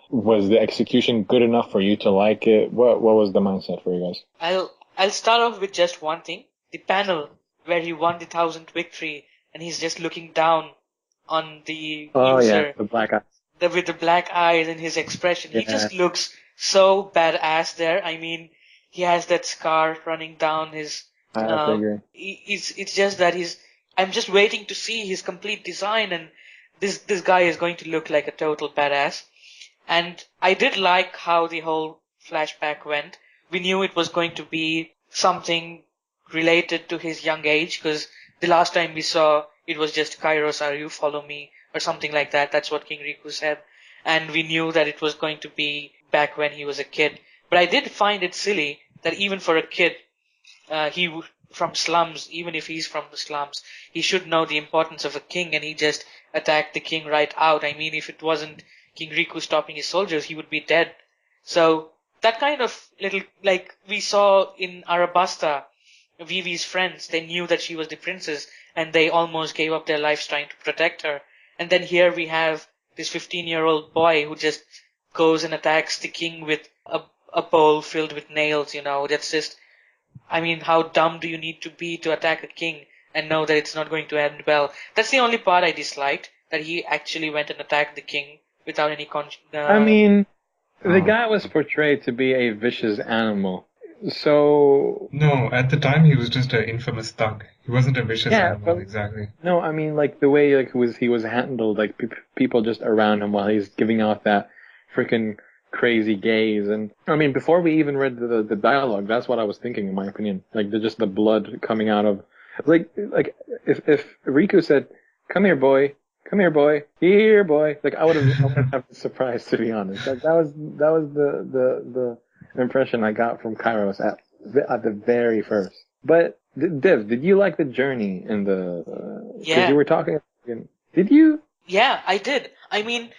Was the execution good enough for you to like it? What was the mindset for you guys? I'll start off with just one thing. The panel where he won the 1000th victory and he's just looking down on the user. Yeah, the black eye. With the black eyes and his expression. Yeah. He just looks so badass there. I mean, he has that scar running down his... I have to agree. It's just that I'm just waiting to see his complete design, and this guy is going to look like a total badass. And I did like how the whole flashback went. We knew it was going to be something related to his young age, because the last time we saw it was just Kairos, are you follow me, or something like that. That's what King Riku said. And we knew that it was going to be back when he was a kid. But I did find it silly that even for a kid, from slums, even if he's from the slums, he should know the importance of a king, and he just attacked the king right out. I mean, if it wasn't King Riku stopping his soldiers, he would be dead. So that kind of little, like we saw in Arabasta, Vivi's friends, they knew that she was the princess, and they almost gave up their lives trying to protect her. And then here we have this 15-year-old boy who just goes and attacks the king with a bowl filled with nails, That's just, I mean, how dumb do you need to be to attack a king and know that it's not going to end well? That's the only part I disliked, that he actually went and attacked the king without any I mean, the guy was portrayed to be a vicious animal. So... No, at the time he was just an infamous thug. He wasn't a vicious animal, exactly. No, I mean, like, the way he was handled, like, people just around him while he's giving out that freaking crazy gaze. And, I mean, before we even read the dialogue, that's what I was thinking, in my opinion. Like, just the blood coming out of... Like, if Riku said, come here, boy, here, boy. Like, I would have been surprised, to be honest. That was the impression I got from Kairos at the very first. But Div, did you like the journey in the? Because you were talking. Did you? Yeah, I did. I mean,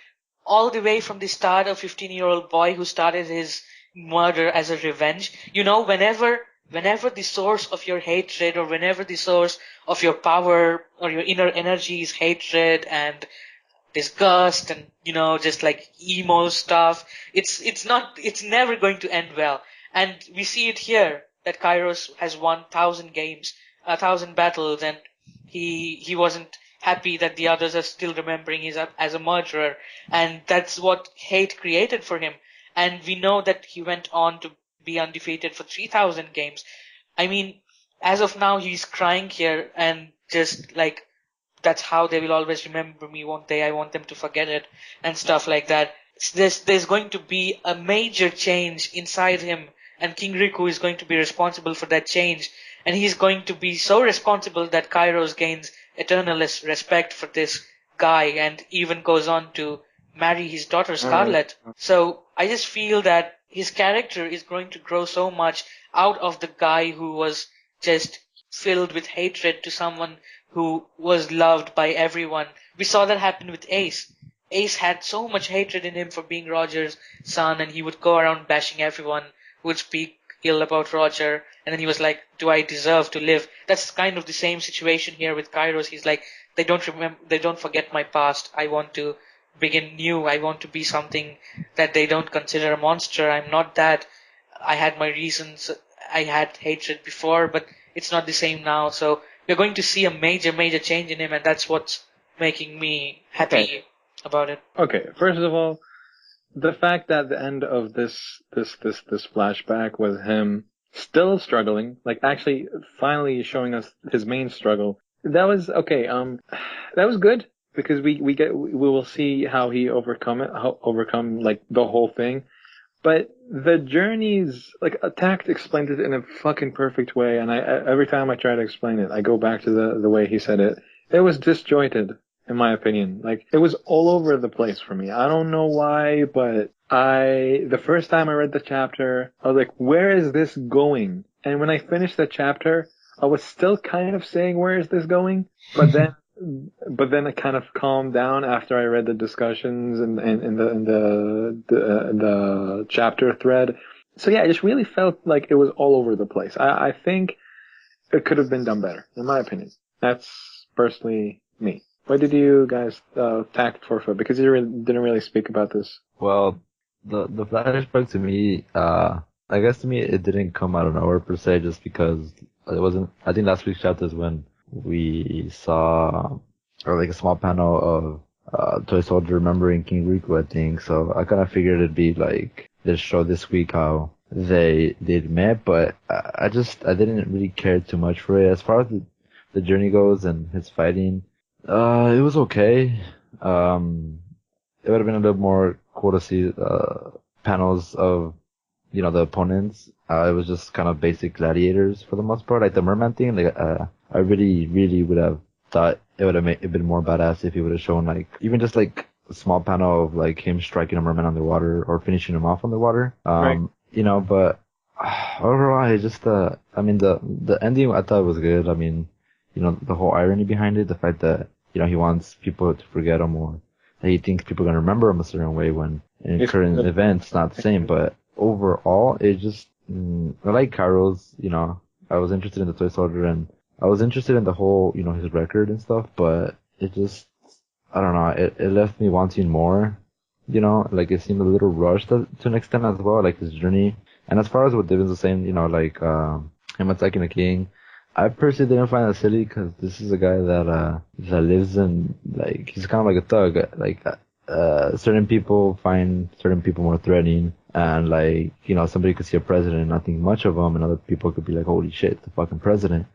all the way from the start, a 15-year-old boy who started his murder as a revenge. Whenever the source of your hatred, or whenever the source of your power or your inner energy is hatred and disgust and, just like emo stuff, it's never going to end well. And we see it here that Kairos has won 1,000 games, 1,000 battles, and he wasn't happy that the others are still remembering him as a murderer. And that's what hate created for him. And we know that he went on to be undefeated for 3,000 games. I mean, as of now, he's crying here, and just like, that's how they will always remember me one day. I want them to forget it and stuff like that. There's going to be a major change inside him, and King Riku is going to be responsible for that change. And he's going to be so responsible that Kairos gains eternal respect for this guy, and even goes on to marry his daughter Scarlet. So I just feel that his character is going to grow so much out of the guy who was just filled with hatred to someone who was loved by everyone. We saw that happen with Ace. Ace had so much hatred in him for being Roger's son, and he would go around bashing everyone who would speak ill about Roger, and then he was like, do I deserve to live? That's kind of the same situation here with Kairos. He's like, they don't forget my past. I want to begin new. I want to be something that they don't consider a monster. I'm not that. I had my reasons. I had hatred before, but it's not the same now. So we're going to see a major, major change in him, and that's what's making me happy about it. Okay, first of all, the fact that the end of this flashback was him still struggling, like actually finally showing us his main struggle, that was okay. That was good, because we will see how he overcome like the whole thing. But the journeys, like, Takt explained it in a fucking perfect way, and every time I try to explain it, I go back to the way he said it. It was disjointed. in my opinion. Like, it was all over the place for me. I don't know why, but the first time I read the chapter, I was like, where is this going? And when I finished the chapter, I was still kind of saying, where is this going? But then it kind of calmed down after I read the discussions and in the chapter thread. So yeah, I just really felt like it was all over the place. I think it could have been done better, in my opinion. That's personally me. Why did you guys Takt forfeit? Because you didn't really speak about this. Well, the flashback to me, I guess to me it didn't come out of nowhere per se, just because it wasn't. I think last week's chapter is when we saw, or like a small panel of Toy Soldier remembering King Riku, I think. So I kind of figured it'd be like this show this week how they met, but I didn't really care too much for it. As far as the journey goes and his fighting, it was okay. It would have been a little more cool to see panels of, you know, the opponents. It was just kind of basic gladiators for the most part, like the merman thing. Like I really would have thought it would have made it been more badass if he would have shown like even just like a small panel of like him striking a merman underwater or finishing him off underwater. Right. You know, but overall, I just I mean the ending I thought was good. I mean, you know, the whole irony behind it, the fact that, you know, he wants people to forget him, or that he thinks people are gonna remember him a certain way when in current events not the same. But overall, it just I like Kairo's, you know, I was interested in the Toy Soldier and I was interested in the whole, you know, his record and stuff, but it just, I don't know, it left me wanting more, you know, like it seemed a little rushed to an extent as well, like his journey. And as far as what Divvens was saying, you know, like, him attacking the king, I personally didn't find that silly because this is a guy that lives in, like, he's kind of like a thug, like, certain people find certain people more threatening, and like, you know, somebody could see a president and not think much of him, and other people could be like, holy shit, the fucking president.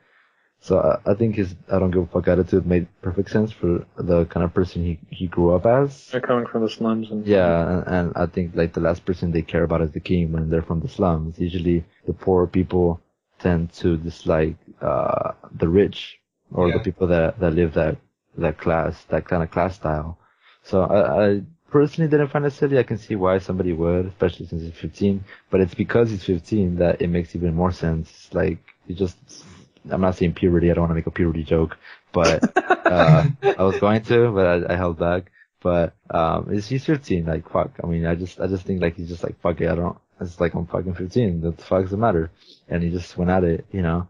So I think his I don't give a fuck attitude made perfect sense for the kind of person he grew up as. They're coming from the slums. Yeah, and I think like the last person they care about is the king when they're from the slums. Usually the poor people tend to dislike the rich or the people that live that class, that kind of class style. So I personally didn't find it silly. I can see why somebody would, especially since he's 15. But it's because he's 15 that it makes even more sense. Like, you just, I'm not saying puberty. I don't want to make a puberty joke, but I was going to, but I held back. But he's 15. Like, fuck. I mean, I just think like he's just like, fuck it. It's like I'm fucking 15. What the fuck does it matter? And he just went at it, you know.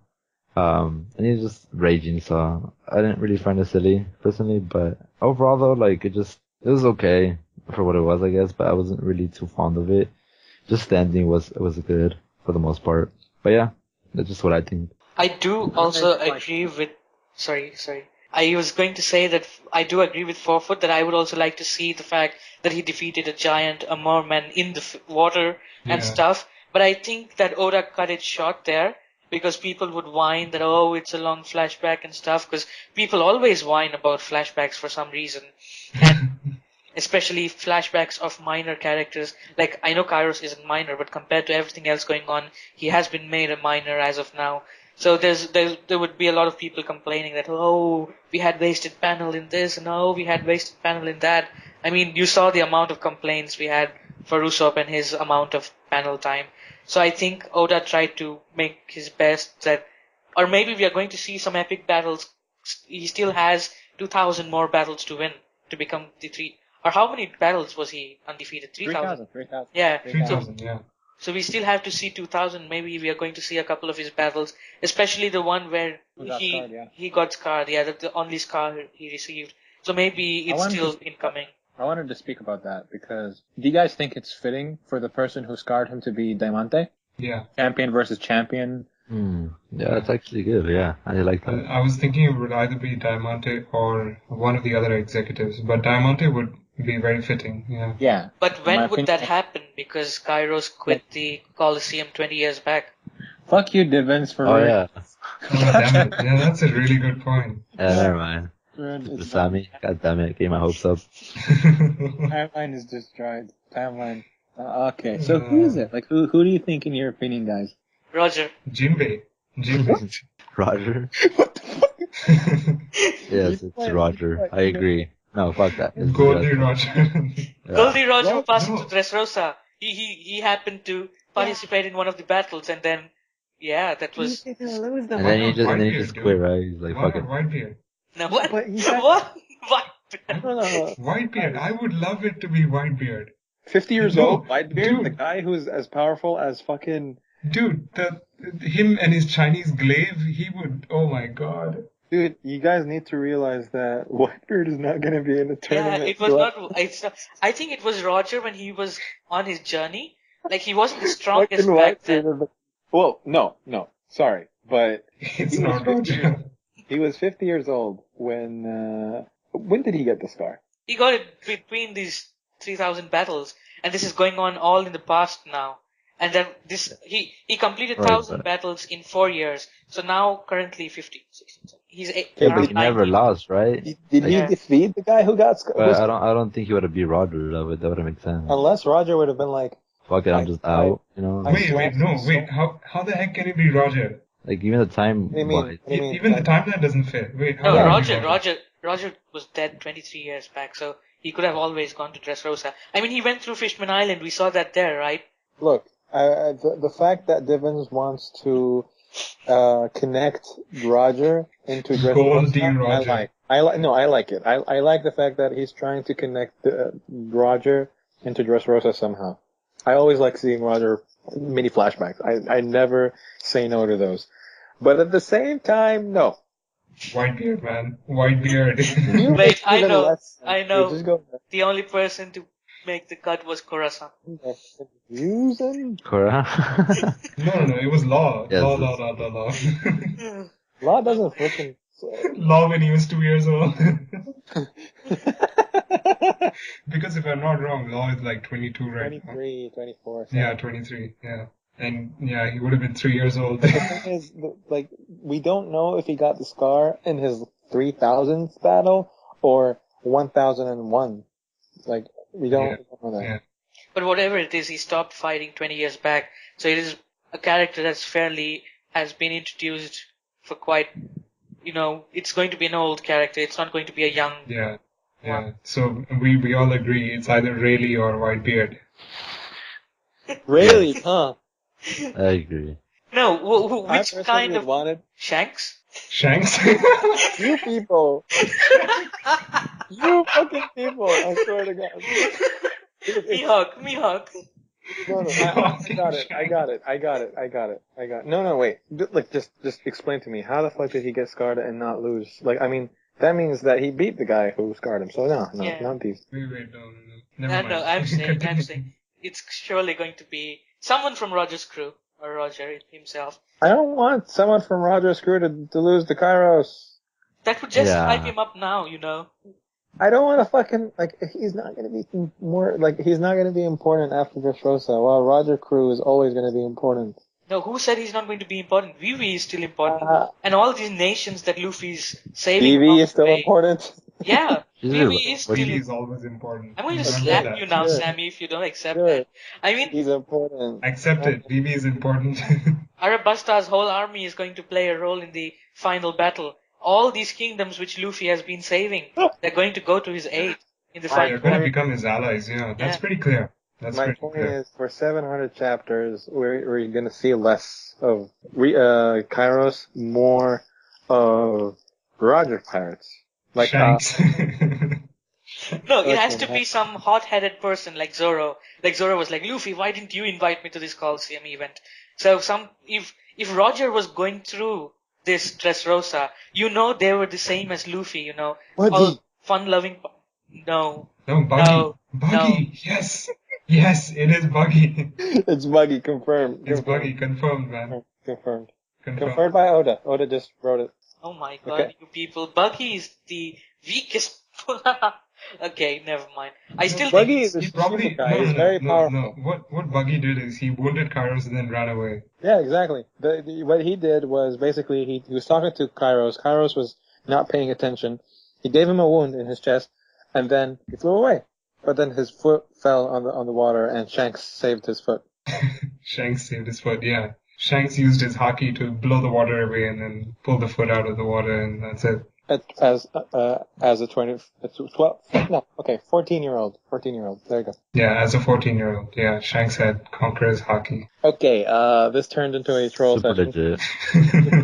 And he's just raging. So I didn't really find it silly personally. But overall though, like it was okay for what it was, I guess. But I wasn't really too fond of it. Just the ending was good for the most part. But yeah, that's just what I think. I do also agree with. Sorry. I was going to say that I do agree with Forefoot that I would also like to see the fact that he defeated a merman in the water and stuff. But I think that Oda cut it short there because people would whine that, oh, it's a long flashback and stuff, because people always whine about flashbacks for some reason. And especially flashbacks of minor characters. Like, I know Kairos isn't minor, but compared to everything else going on, he has been made a minor as of now. So there would be a lot of people complaining that, oh, we had wasted panel in this, and oh, we had wasted panel in that. I mean, you saw the amount of complaints we had for Usopp and his amount of panel time. So I think Oda tried to make his best that, or maybe we are going to see some epic battles. He still has 2,000 more battles to win to become the three. Or how many battles was he undefeated? 3,000. 3,000. Yeah. 3,000, yeah. So we still have to see 2,000. Maybe we are going to see a couple of his battles, especially the one where he got scarred. Yeah, the only scar he received. So maybe it's still incoming. I wanted to speak about that because do you guys think it's fitting for the person who scarred him to be Diamante? Yeah. Champion versus champion. Yeah, that's actually good. Yeah, I like that. I was thinking it would either be Diamante or one of the other executives, but Diamante would be very fitting. Yeah. Yeah. But when would that happen? Because Kairos quit the Coliseum 20 years back. Fuck you, Divvens, for real. Yeah. Oh, damn it. Yeah, that's a really good point. Yeah, never mind. Sammy, god damn it, gave my hopes up. Timeline is destroyed. Timeline. Okay, so who is it? Like, who do you think, in your opinion, guys? Roger. Jinbei. Roger? What the fuck? Yes, it's Roger. I agree. No, fuck that. It's Goldie Roger. Roger. Yeah. Goldie Roger What? passed No. to Dressrosa. He happened to participate in one of the battles, and then that was And then he just Whitebeard, quit, dude. right? He's like, Why fuck not it. Whitebeard? no what But he had- what what. No. Whitebeard. I would love it to be Whitebeard. 50 years No, old, Whitebeard, dude. the guy who's as powerful as fucking... Dude, him and his Chinese glaive, he would. Oh my god. Dude, you guys need to realize that Whitebeard is not going to be in the Yeah, tournament. it was not. I think it was Roger when he was on his journey. Like he wasn't the strongest Fucking back Whitebeard then. is the- Well, no, sorry. But It's he was not 50 years, Roger. he was 50 years old when did he get the scar? He got it between these 3,000 battles, and this is going on all in the past now. And then he completed Right, 1,000 but- battles in 4 years. So now currently 50, 60. He's Okay, But around he never 90. lost, right? Did he Yeah. defeat the guy who got scar? But I don't think he would have beat Roger. That would make sense. Unless Roger would have been like, Fuck it, I'm just out. You know, I- Wait. How the heck can it be Roger? like even the time. what do you mean? wise. What do you mean? Even the Like, timeline doesn't fit. Wait, how No, can it be Roger was dead 23 years back, so he could have always gone to Dressrosa. I mean, he went through Fishman Island. We saw that there, right? Look, the fact that Divvens wants to connect Roger into Goldie Dressrosa, Roger. I like it. I like the fact that he's trying to connect Roger into Dressrosa somehow. I always like seeing Roger mini flashbacks. I never say no to those. But at the same time, no. Whitebeard, man. Whitebeard. You Wait, make I even know, less sense. I know. Just go The only person to make the cut was Khorasan. using Cora. No. It was Law. Yes, Law. Law doesn't freaking. Law when he was 2 years old. Because if I'm not wrong, Law is like 22 right now. 23, 24. so- Yeah, 23. Yeah. And yeah, he would have been 3 years old. The thing is, like, we don't know if he got the scar in his 3000th battle or 1001. Like, we don't know that. Yeah. But whatever it is, he stopped fighting 20 years back. So it is a character that's has been introduced for quite, it's going to be an old character. It's not going to be a young. Yeah. Yeah. So we all agree it's either Rayleigh or Whitebeard. Really? Huh? I agree. No, I which personally kind would of want it. Shanks? Shanks? You people. You fucking people. I swear to God. Mihawk. No, I got it. No, wait. Like, just explain to me. How the fuck did he get scarred and not lose? Like, I mean, that means that he beat the guy who scarred him. So no, Yeah. not these. Wait, no. Never mind. No, I'm Continue. saying it's surely going to be someone from Roger's crew or Roger himself. I don't want someone from Roger's crew to lose to Kairos. That would just Yeah. hype him up now, I don't want to fucking, like, he's not going to be more, like, he's not going to be important after Dressrosa, while Roger crew is always going to be important. No, who said he's not going to be important? Vivi is still important. Uh, And all these nations that Luffy's saving. Vivi along is the still way. important. Yeah, She's Vivi really- is what still. He is always important. I'm going to Remember slap that. you now, Sure. Sammy, if you don't accept Sure. that. I mean, He's important. Accept it. BB is important. Arabasta's whole army is going to play a role in the final battle. All these kingdoms which Luffy has been saving, they're going to go to his aid in the They're final going to battle. become his allies. Yeah, that's Yeah. pretty clear. That's My pretty point clear. is, for 700 chapters, we're going to see less of Kairos, more of Roger Pirates. Like, Shanks. No, it has Okay, to be some hot-headed person like Zoro. Like Zoro was like, Luffy, why didn't you invite me to this Coliseum event? So if Roger was going through this Dressrosa, they were the same as Luffy, Buggy. all fun-loving. No, No, Buggy. No, Buggy. Yes. Yes, it is Buggy. It's Buggy, confirmed. It's Buggy. Confirmed, man. Confirmed. Confirmed. Confirmed by Oda. Oda just wrote it. oh my god, Okay. you people, Buggy is the weakest. Okay, never mind. I still Buggy think is a He probably stupid guy. He's very powerful. No. What Buggy did is he wounded Kairos and then ran away. Yeah, exactly. What he did was basically he was talking to Kairos. Kairos was not paying attention. He gave him a wound in his chest, and then he flew away. But then his foot fell on the water, and Shanks saved his foot. Shanks saved his foot, yeah. Shanks used his haki to blow the water away and then pull the foot out of the water, and that's it. as a 14-year-old. 14-year-old. There you go. Yeah, as a 14-year-old. Yeah, Shanks said conquers hockey. Okay, this turned into a troll Super session. legit.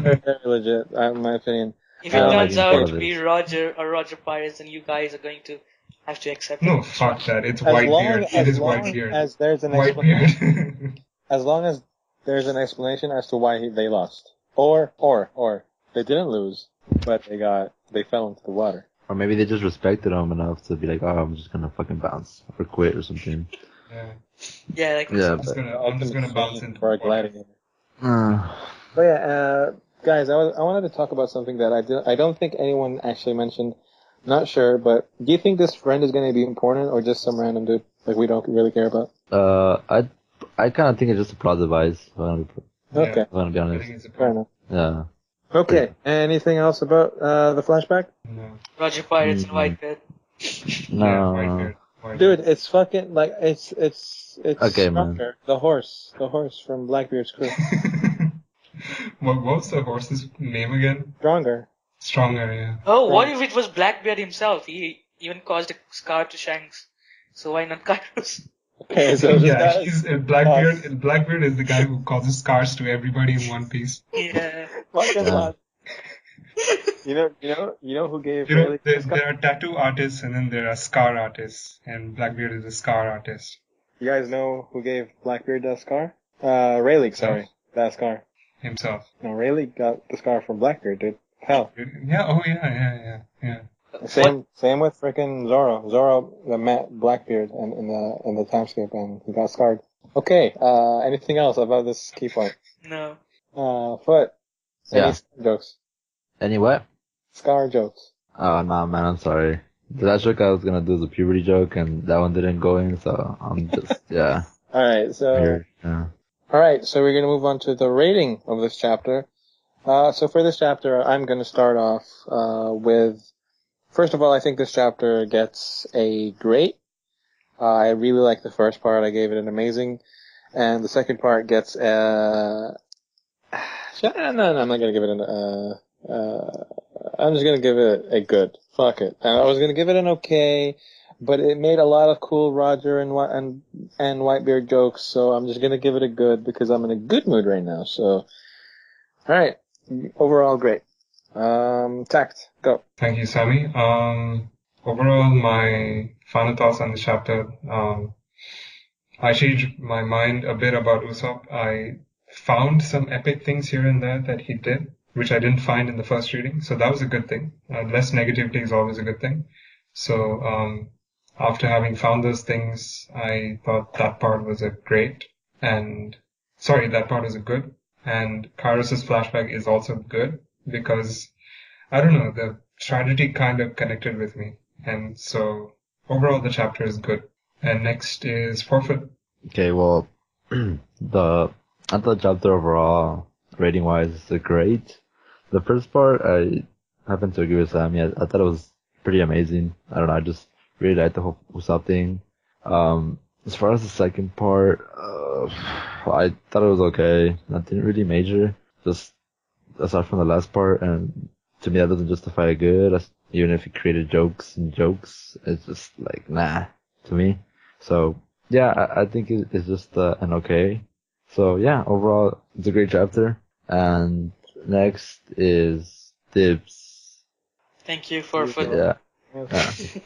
Very, very legit, in my opinion. If Yeah, it I like turns being part out of to be this. Roger or Roger Pirates, then you guys are going to have to accept No, it. fuck that. It's As long Whitebeard. It is Whitebeard. as there's an explanation, Whitebeard. as long as there's an explanation as to why they lost, or they didn't lose, but they fell into the water. Or maybe they just respected him enough to be like, oh, I'm just gonna fucking bounce or quit or something. Yeah. Yeah, like Yeah, I'm just gonna bounce into for a the water. gladiator. but But yeah, guys, I wanted to talk about something that I don't think anyone actually mentioned. Not sure, but do you think this friend is going to be important or just some random dude like we don't really care about? I kind of think it's just a plot device. If I'm Okay, gonna be I honest. think it's a fair problem. enough. Yeah. Okay, anything else about the flashback? No. Roger Pirates and Mm. Whitebeard. No. Yeah, Whitebeard. Dude, it's fucking like it's Okay, man. Stronger. The horse from Blackbeard's crew. What was the horse's name again? Stronger. Stronger, yeah. Oh, what if it was Blackbeard himself? He even caused a scar to Shanks. So why not Kairos? Okay, so this Yeah, guy he's Blackbeard. Blackbeard is the guy who causes scars to everybody in One Piece. Yeah. fucking Yeah. lost. You know who gave You know, Rayleigh there, the scar? there are tattoo artists and then there are scar artists, and Blackbeard is a scar artist You guys know who gave Blackbeard that scar? Rayleigh, sorry, that scar. himself. No, Rayleigh got the scar from Blackbeard, dude. Hell. Yeah, oh yeah. Same with frickin' Zoro. Zoro met Blackbeard in the time skip and he got scarred. Okay, anything else about this key point? No. Foot. Any Yeah. scar jokes? Anyway. Scar jokes. Oh, no, man, I'm sorry. The last joke I was gonna do is a puberty joke, and that one didn't go in, so I'm just, yeah. Alright, so Weird. Yeah. Alright, so we're gonna move on to the rating of this chapter. So for this chapter, I'm gonna start off, with, first of all, I think this chapter gets a great. I really like the first part, I gave it an amazing. And the second part gets, no, I'm not gonna give it an, I'm just gonna give it a good. Fuck it. And I was gonna give it an okay, but it made a lot of cool Roger and Whitebeard jokes, so I'm just gonna give it a good because I'm in a good mood right now. So, alright. Overall, great. Takt, go. Thank you, Sammy. Overall, my final thoughts on the chapter. I changed my mind a bit about Usopp. I found some epic things here and there that he did, which I didn't find in the first reading. So that was a good thing. Less negativity is always a good thing. So, after having found those things, I thought that part was that part was a good. And Kairos' flashback is also good because, I don't know, the tragedy kind of connected with me. And so, overall, the chapter is good. And next is Forfeit. Okay, well, I thought the chapter overall, rating-wise, is great. The first part, I happen to agree with Sammy. I thought it was pretty amazing. I don't know, I just really liked the whole Usopp thing. As far as the second part, I thought it was okay. Nothing really major. Just aside from the last part, and to me that doesn't justify it good. Even if it created jokes, it's just like, nah, to me. So, yeah, I think it's just an okay. So, yeah, overall, it's a great chapter. And next is Dibs. Thank you for Yeah.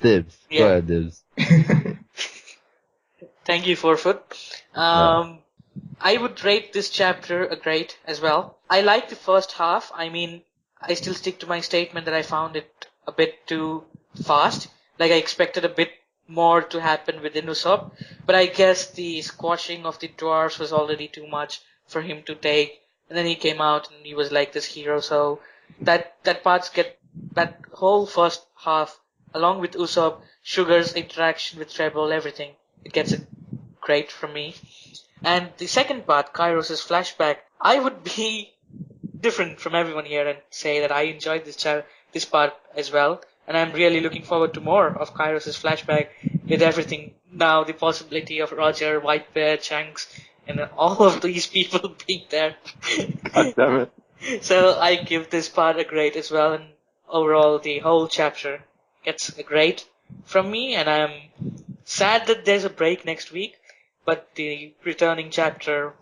Dibs. Go Yeah. ahead, Dibs. Thank you, Forfoot. I would rate this chapter a great as well. I like the first half. I mean, I still stick to my statement that I found it a bit too fast. Like I expected a bit more to happen within Usopp, but I guess the squashing of the dwarfs was already too much for him to take. And then he came out and he was like this hero. So that whole first half, along with Usopp, Sugar's interaction with Treble, everything, it gets it great from me. And the second part, Kairos' flashback, I would be different from everyone here and say that I enjoyed this part as well. And I'm really looking forward to more of Kairos' flashback with everything now, the possibility of Roger, Whitebeard, Shanks, and all of these people being there. God damn it. So I give this part a grade as well. And overall, the whole chapter gets a grade from me, and I'm sad that there's a break next week, but the returning chapter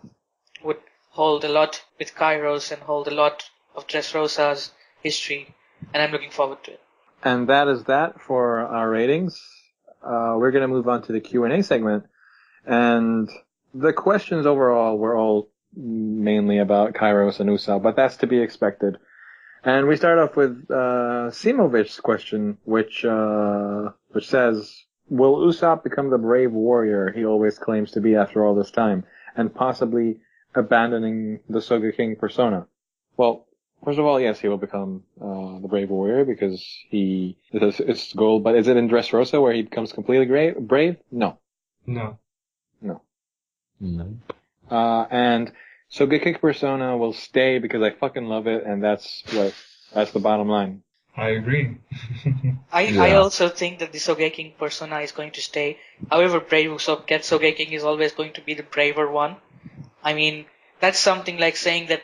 would hold a lot with Kairos and hold a lot of Dressrosa's history, and I'm looking forward to it. And that is that for our ratings. We're going to move on to the Q&A segment. And the questions overall were all mainly about Kairos and Usopp, but that's to be expected. And we start off with Simovic's question, which says, will Usopp become the brave warrior he always claims to be after all this time, and possibly abandoning the Sogeking persona? Well, first of all, yes, he will become the brave warrior because it's his goal. But is it in Dressrosa where he becomes completely brave? No. No. And Sogeking persona will stay because I fucking love it, and that's the bottom line. I agree. I also think that the Sogeking persona is going to stay. However brave Usopp gets, Sogeking is always going to be the braver one. I mean, that's something like saying that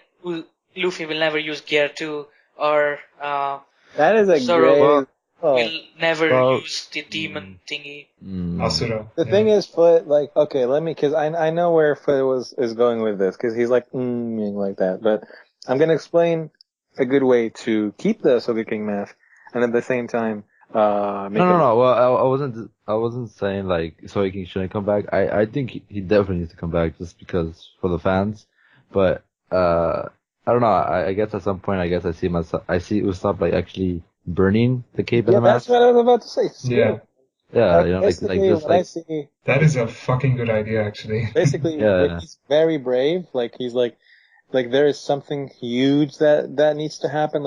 Luffy will never use Gear 2, or that is a Zoro great... will never use the demon thingy. Asura. The thing is, Foot, like, okay, because I know where Foot is going with this, because he's like, like that, but I'm gonna explain a good way to keep the Sogeking mask, and at the same time, No. Well, I wasn't saying like Sogeking shouldn't come back. I think he definitely needs to come back just because for the fans. But I don't know. I guess at some point, I see Usopp like actually burning the cape and the mask. That's what I was about to say. Yeah. Yeah, you know, like just like I see. That is a fucking good idea, actually. Basically, when he's very brave, like he's like there is something huge that needs to happen,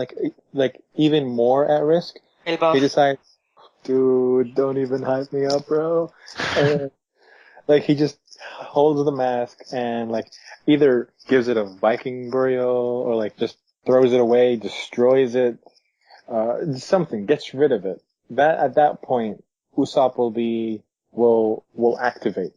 like even more at risk. He decides, dude, don't even hype me up, bro. And, like he just holds the mask and like either gives it a Viking burial or like just throws it away, destroys it, something, gets rid of it. That at that point, Usopp will activate.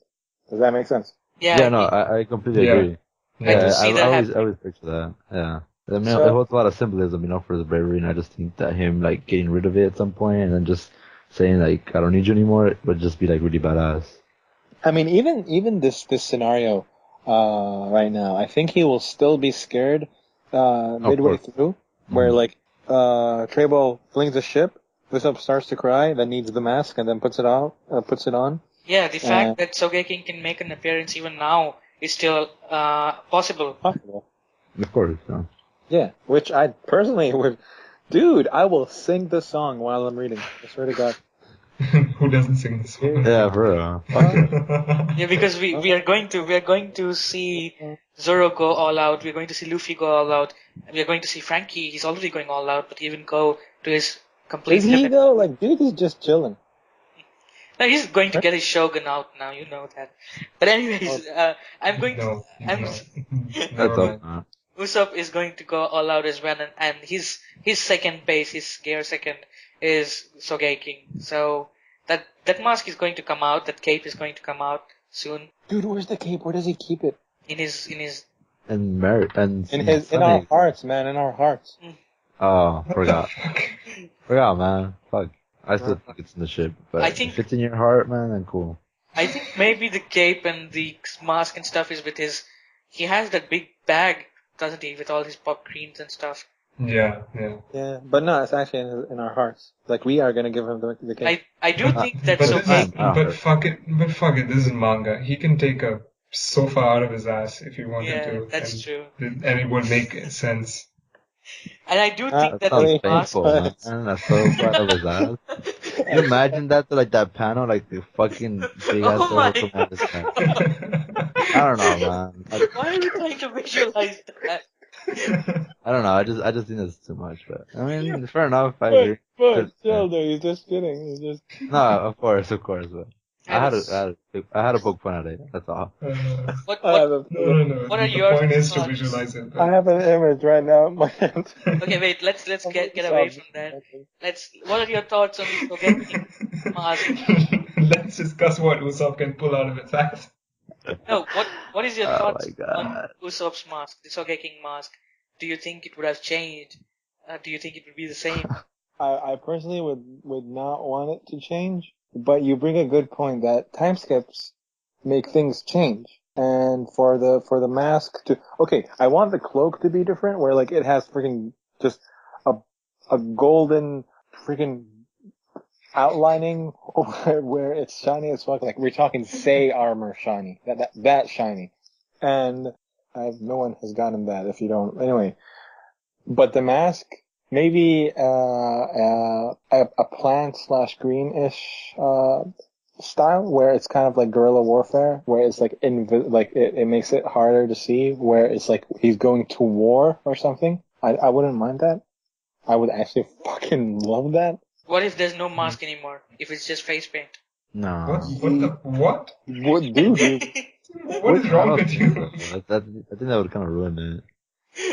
Does that make sense? Yeah, no, I completely agree. I can see that I always picture that. Yeah. I mean, it holds a lot of symbolism, for his bravery, and I just think that him, like, getting rid of it at some point and then just saying, like, I don't need you anymore would just be, like, really badass. I mean, even this scenario, right now, I think he will still be scared, midway through, where, like, Trebo flings a ship, Usopp starts to cry, then needs the mask, and then puts it on. Yeah, the fact that Sogeking can make an appearance even now is still possible. Of course, yeah. Yeah, which I personally would... Dude, I will sing the song while I'm reading. I swear to God. Who doesn't sing this song? Yeah, for real. Yeah, because we are going to see Zoro go all out. We're going to see Luffy go all out. And we are going to see Frankie. He's already going all out, but even go to his complete Is he limit. though? Like, dude is just chilling. No, he's going to get his Shogun out now. You know that. But anyways, I'm going to. Never mind. Usopp is going to go all out as well, and his second base, his gear second, is Sogeking. So that mask is going to come out. That cape is going to come out soon. Dude, where's the cape? Where does he keep it? In our hearts, man. In our hearts. Oh, forgot. Forgot, man. Fuck. I still think it's in the ship, but if it's in your heart, man, then cool. I think maybe the cape and the mask and stuff is with his. He has that big bag, doesn't he, with all his pop greens and stuff. Yeah. Yeah, but no, it's actually in our hearts. Like, we are gonna give him the cape. I do think that's okay. But fuck it, this is manga. He can take a sofa out of his ass if he wanted to. Yeah, that's true. And it would make sense. And I do think that sounds painful, man. A sofa out of his ass. Can you imagine that, like that panel, like the fucking big ass sofa from his ass? I don't know, man. Why are you trying to visualize that? I don't know. I just think it's too much, but I mean, fair enough. I agree. But still, though, he's just kidding. No, of course, but I had to poke fun at it. That's all. What No. What are your point is thoughts? to visualize it. I have an image right now in my hand. Okay, wait. Let's get away from that. What are your thoughts on the Sogeking mask? Let's discuss what Usopp can pull out of its ass. No, what is your thoughts my God. on Usopp's mask, the Sogeking mask? Do you think it would have changed? Do you think it would be the same? I personally would not want it to change, but you bring a good point that time skips make things change. And for the mask to, okay, I want the cloak to be different, where like it has freaking just a golden freaking outlining where it's shiny as fuck. Like we're talking say armor shiny, that shiny, and no one has gotten that. If you don't, anyway. But the mask, maybe a plant / greenish style, where it's kind of like guerrilla warfare, where it's like it makes it harder to see, where it's like he's going to war or something. I wouldn't mind that. I would actually fucking love that. What if there's no mask anymore? If it's just face paint? No. What? What, dude? What is wrong with you? I think that would kind of ruin it.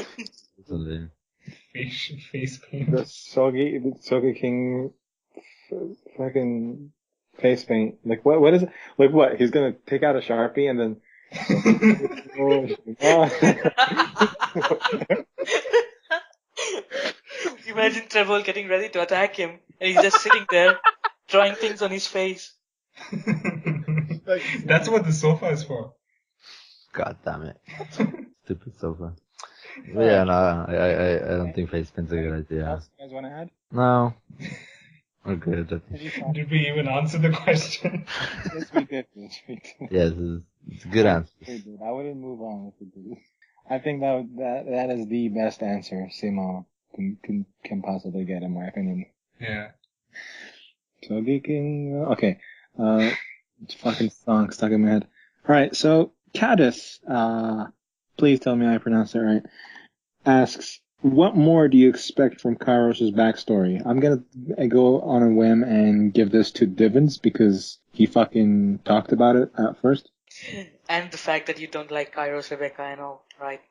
Something. Face paint. The Sogi King fucking face paint. Like what is it? Like what? He's gonna take out a Sharpie and then Imagine Trevor getting ready to attack him, and he's just sitting there, drawing things on his face. That's what the sofa is for. God damn it. Stupid sofa. But yeah, no, I don't think face paint's a good idea. else you guys want to add? No. We're good. Did we even answer the question? Yes, we did. Yes, it's a good answer. We did. I wouldn't move on if we did. I think that is the best answer Simo can possibly get, in my opinion. Yeah. So geeking. Okay. It's fucking song stuck in my head. All right. So Caddis, please tell me I pronounced it right, asks, what more do you expect from Kairos' backstory? I'm gonna go on a whim and give this to Divvens because he fucking talked about it at first. And the fact that you don't like Kairos, Rebecca, I know, right?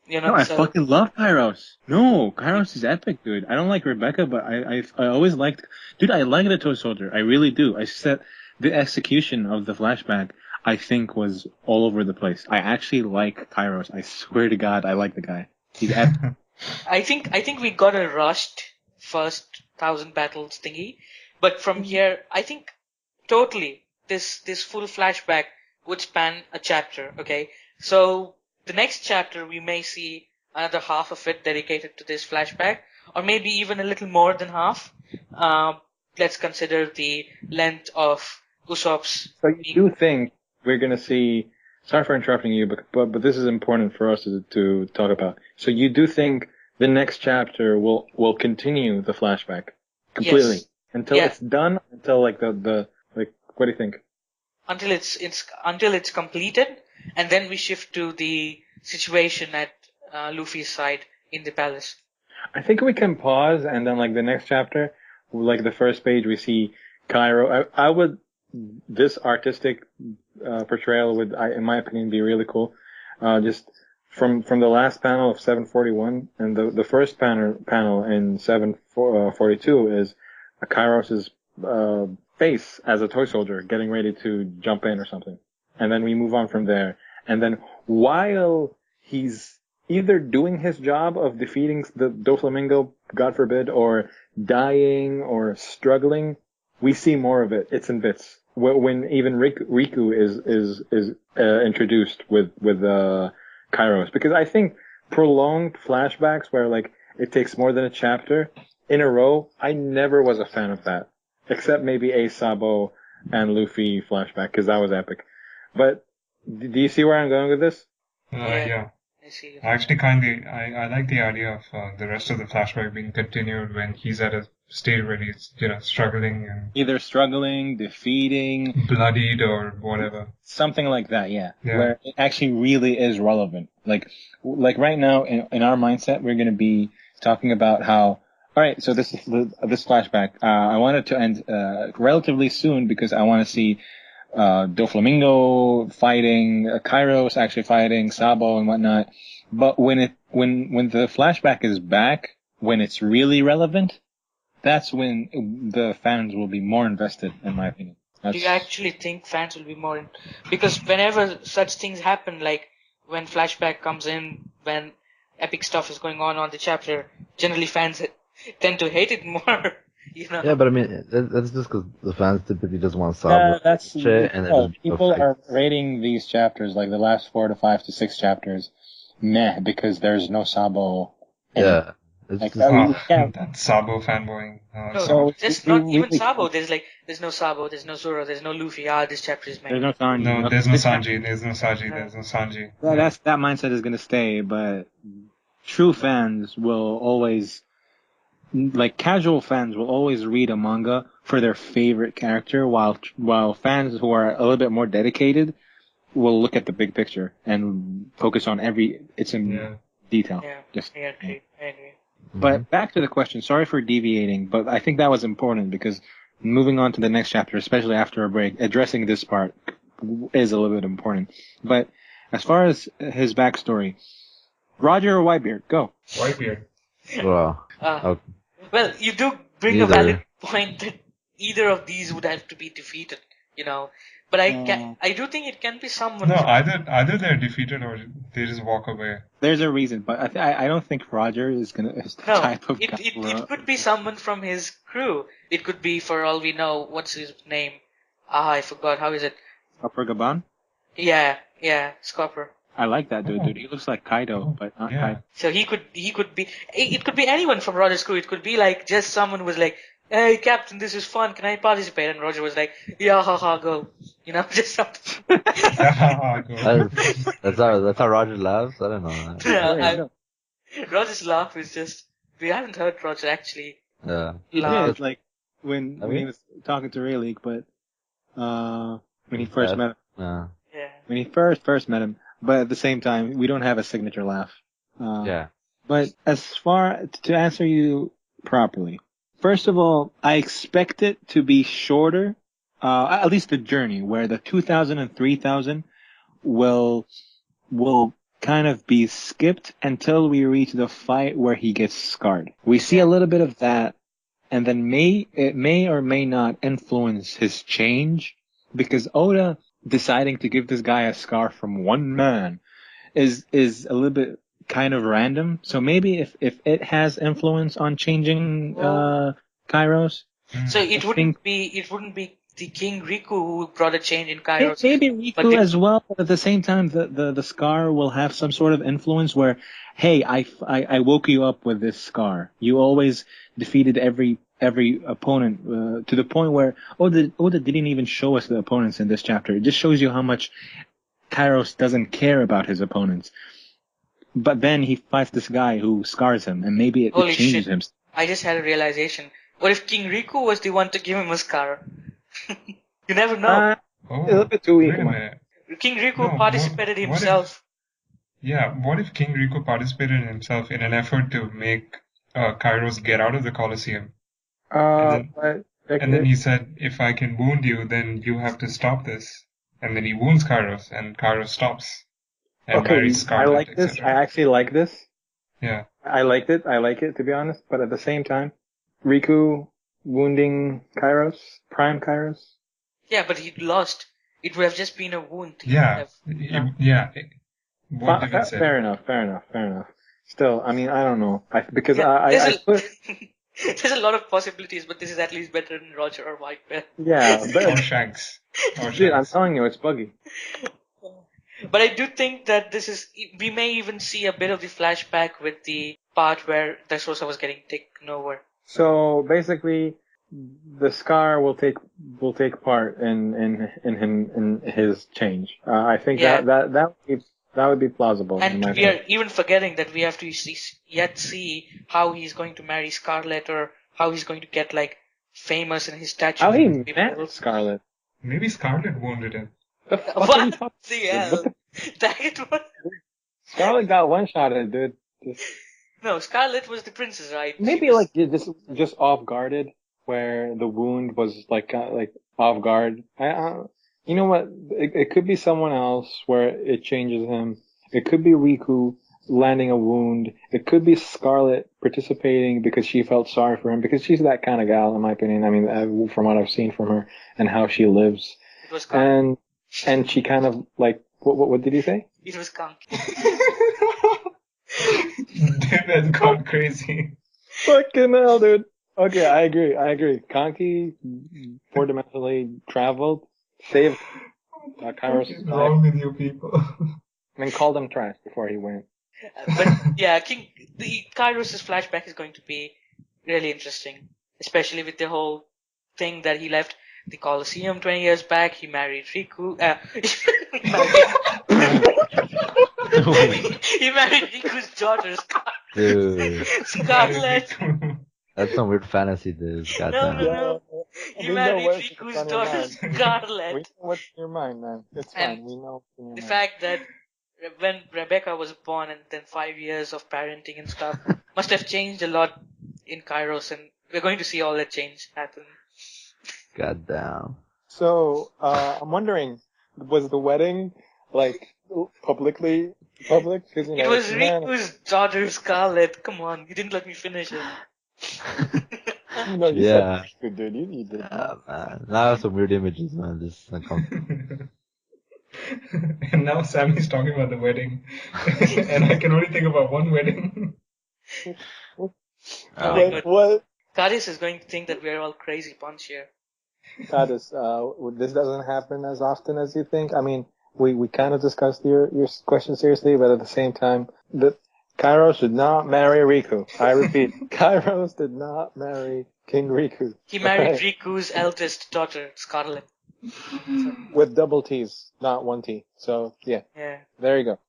You know, No, I so fucking love Kairos. No, Kairos is epic, dude. I don't like Rebecca, but I always liked, dude, I like the Toy Soldier. I really do. I said the execution of the flashback, I think, was all over the place. I actually like Kairos. I swear to God, I like the guy. He's epic. I think we got a rushed first 1,000 battles thingy, but from here, I think totally this full flashback would span a chapter. Okay, so the next chapter we may see another half of it dedicated to this flashback, or maybe even a little more than half. Let's consider the length of Usopp's. So you do think we're gonna see? Sorry for interrupting you, but this is important for us to talk about. So you do think the next chapter will continue the flashback completely until it's done? Until like the what do you think? Until it's completed, and then we shift to the situation at Luffy's side in the palace. I think we can pause and then like the next chapter, like the first page, we see Cairo. I would. This artistic portrayal would, in my opinion, be really cool. Just from the last panel of 741 and the first panel in 742 is Kairos' face as a toy soldier getting ready to jump in or something. And then we move on from there. And then while he's either doing his job of defeating the Doflamingo, God forbid, or dying or struggling, we see more of it. It's in bits. When even Riku is introduced with Kairos, because I think prolonged flashbacks where like it takes more than a chapter in a row, I never was a fan of that, except maybe Ace Sabo and Luffy flashback, because that was epic. But do you see where I'm going with this? Yeah. I see. I actually I like the idea of the rest of the flashback being continued when he's at a state where he's, struggling and Either struggling, defeating, bloodied or whatever. something like that, yeah. Where it actually really is relevant. Like right now in our mindset, we're going to be talking about how, all right, so this is this flashback. I want it to end relatively soon because I want to see Doflamingo fighting, Kairos actually fighting, Sabo and whatnot. But when the flashback is back, when it's really relevant, that's when the fans will be more invested, in my opinion. Do you actually think fans will be more because whenever such things happen, like when flashback comes in, when epic stuff is going on the chapter, generally fans tend to hate it more. Yeah, but I mean, that's just because the fans typically just want Sabo That's shit, and then just people fight. are rating these chapters, like the last 4 to 5 to 6 chapters, meh, because there's no Sabo. in it. Yeah. It's Like, just, That Sabo fanboying. No, So just we not even really- Sabo. There's no Sabo, there's no Zoro, there's no Luffy. This chapter is meh. There's no Sanji. No, there's no This Sanji. There's no Sanji. There's no Sanji. Yeah, that mindset is gonna stay, but true fans will always, like casual fans will always read a manga for their favorite character, while fans who are a little bit more dedicated will look at the big picture and focus on it's in detail. Yeah, Just, I agree. But back to the question. Sorry for deviating, but I think that was important because moving on to the next chapter, especially after a break, addressing this part is a little bit important. But as far as his backstory, Roger or Whitebeard, go. Whitebeard. well, okay. Well, you do bring a valid point that either of these would have to be defeated, But I do think it can be someone. No, either they're defeated or they just walk away. There's a reason, but I don't think Roger is the type of guy. It could be someone from his crew. It could be, for all we know, what's his name? I forgot. How is it? Upper Gaban? Yeah, Scopper. I like that dude. He looks like Kaido, but not Kaido. So he could be. It could be anyone from Roger's crew. It could be like just someone who was like, "Hey, Captain, this is fun. Can I participate?" And Roger was like, "Yeah, haha, go." Just something. That's how Roger laughs. I don't know that. Roger's laugh is just. We haven't heard Roger actually. Yeah. Laugh. It's like when he was talking to Ray League, but when he first met him. Yeah. When he first met him, but at the same time, we don't have a signature laugh. But as far to answer you properly, first of all, I expect it to be shorter, at least the journey, where the 2,000 and 3,000 will kind of be skipped until we reach the fight where he gets scarred. We see a little bit of that, and then it may or may not influence his change, because Oda deciding to give this guy a scar from one man is a little bit kind of random. So maybe if it has influence on changing Kairos. So it wouldn't be the King Riku who brought a change in Kairos. Maybe Riku as well, but at the same time the scar will have some sort of influence where, hey, I woke you up with this scar. You always defeated every opponent to the point where Oda didn't even show us the opponents in this chapter. It just shows you how much Kairos doesn't care about his opponents. But then he fights this guy who scars him, and maybe it changes him. I just had a realization. What if King Riku was the one to give him a scar? You never know. A little bit too weak. King Riku participated himself. What if King Riku participated himself in an effort to make Kairos get out of the Colosseum? And then he said, if I can wound you, then you have to stop this. And then he wounds Kairos, and Kairos stops. And marries Scarlet, I like this. I actually like this. Yeah. I like it, to be honest. But at the same time, Riku wounding Kairos, Prime Kairos. Yeah, but he lost. It would have just been a wound. Fair enough. Still, I mean, I don't know. There's a lot of possibilities, but this is at least better than Roger or Whitebeard. Yeah, or Shanks. Dude, I'm telling you, it's buggy. But I do think that we may even see a bit of the flashback with the part where Dressrosa was getting taken over. So basically, the scar will take part in his change. I think that would be plausible. And we are even forgetting that we have to see how he's going to marry Scarlet, or how he's going to get famous in his statue. How he met Scarlet? Maybe Scarlet wounded him. What the hell? Scarlet got one shot at it, dude. No, Scarlet was the princess, right? Maybe just off guarded, where the wound was like off guard. You know what? It could be someone else where it changes him. It could be Riku landing a wound. It could be Scarlet participating because she felt sorry for him, because she's that kind of gal, in my opinion. I mean, from what I've seen from her and how she lives. It was Scarlet. And she kind of what did you say? It was Skunk. Dude, that's gone crazy. Fucking hell, dude. Okay, I agree. Kanki four-dimensionally traveled, saved What Kairos' is life, wrong with you people? and called him trash before he went. But yeah, the Kairos' flashback is going to be really interesting, especially with the whole thing that he left the Colosseum 20 years back. He married Riku. He married Riku's daughter, Dude, Scarlet. that's some weird fantasy, dude. No, Goddamn. no. He We know married what's Riku's on your daughter, mind. We know Scarlet. what's in your mind, man. It's And fine. We know what's in your the mind. fact that when Rebecca was born and then 5 years of parenting and stuff must have changed a lot in Kairos, and we're going to see all that change happen. Goddamn. So, I'm wondering, was the wedding, like, public? Because, It was Riku's daughter, Scarlet. Come on, you didn't let me finish it. you Yeah. said, dude, you need it. Man. Now I have some weird images, man. Just uncomfortable. And now Sammy's talking about the wedding, and I can only think about one wedding. Oh my God. What? Kadis is going to think that we're all crazy punch here. Kadis, this doesn't happen as often as you think. I mean, we kind of discussed your question seriously, but at the same time, Kairos did not marry Riku. I repeat, Kairos did not marry King Riku. He married Right. Riku's eldest daughter, Scarlet. With double T's, not one T. So, yeah, Yeah. there you go.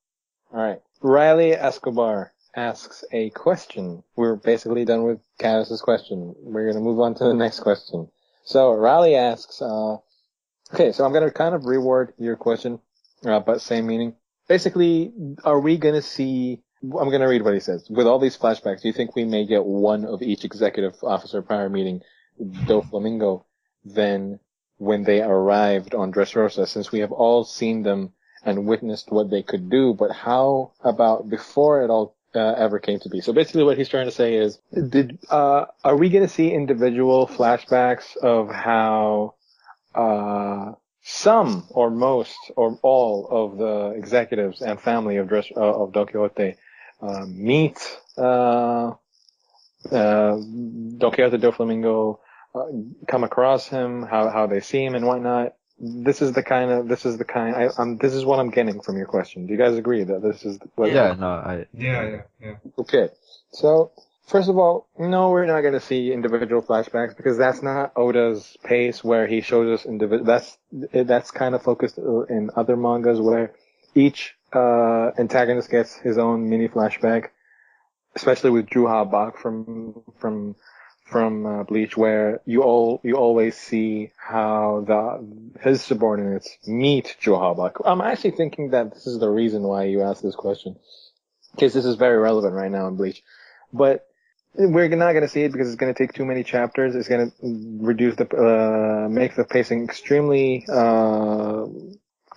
Alright. Riley Escobar asks a question. We're basically done with Kairos' question. We're gonna move on to the next question. So, Riley asks, okay, so I'm gonna kind of reword your question, but same meaning. Basically, are we gonna see, I'm gonna read what he says. With all these flashbacks, do you think we may get one of each executive officer prior meeting Doflamingo then when they arrived on Dressrosa, since we have all seen them and witnessed what they could do, but how about before it all ever came to be? So basically what he's trying to say is, are we going to see individual flashbacks of how some or most or all of the executives and family of Don Quixote meet Don Quixote Doflamingo, come across him, how they see him and whatnot. This is what I'm getting from your question. Do you guys agree that this is what? Yeah, no, Yeah. Okay. So, first of all, no, we're not going to see individual flashbacks because that's not Oda's pace where he shows us that's kind of focused in other mangas where each antagonist gets his own mini flashback, especially with Juha Bach from Bleach, where you always see how his subordinates meet Juha Bach. I'm actually thinking that this is the reason why you asked this question, because this is very relevant right now in Bleach. But we're not going to see it because it's going to take too many chapters. It's going to make the pacing extremely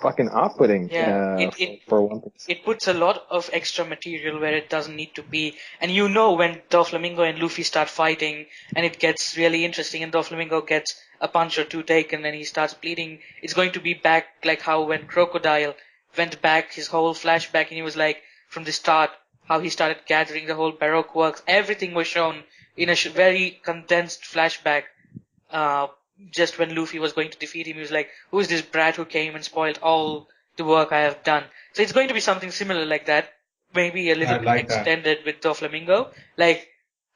fucking off-putting. Yeah, for One Piece. it puts a lot of extra material where it doesn't need to be. And you know when Doflamingo and Luffy start fighting and it gets really interesting and Doflamingo gets a punch or two taken and he starts bleeding, it's going to be back like how when Crocodile went back his whole flashback and he was like from the start how he started gathering the whole Baroque works. Everything was shown in a very condensed flashback. Just when Luffy was going to defeat him, he was like, who is this brat who came and spoiled all the work I have done? So it's going to be something similar like that. Maybe a little bit extended with Doflamingo. Like,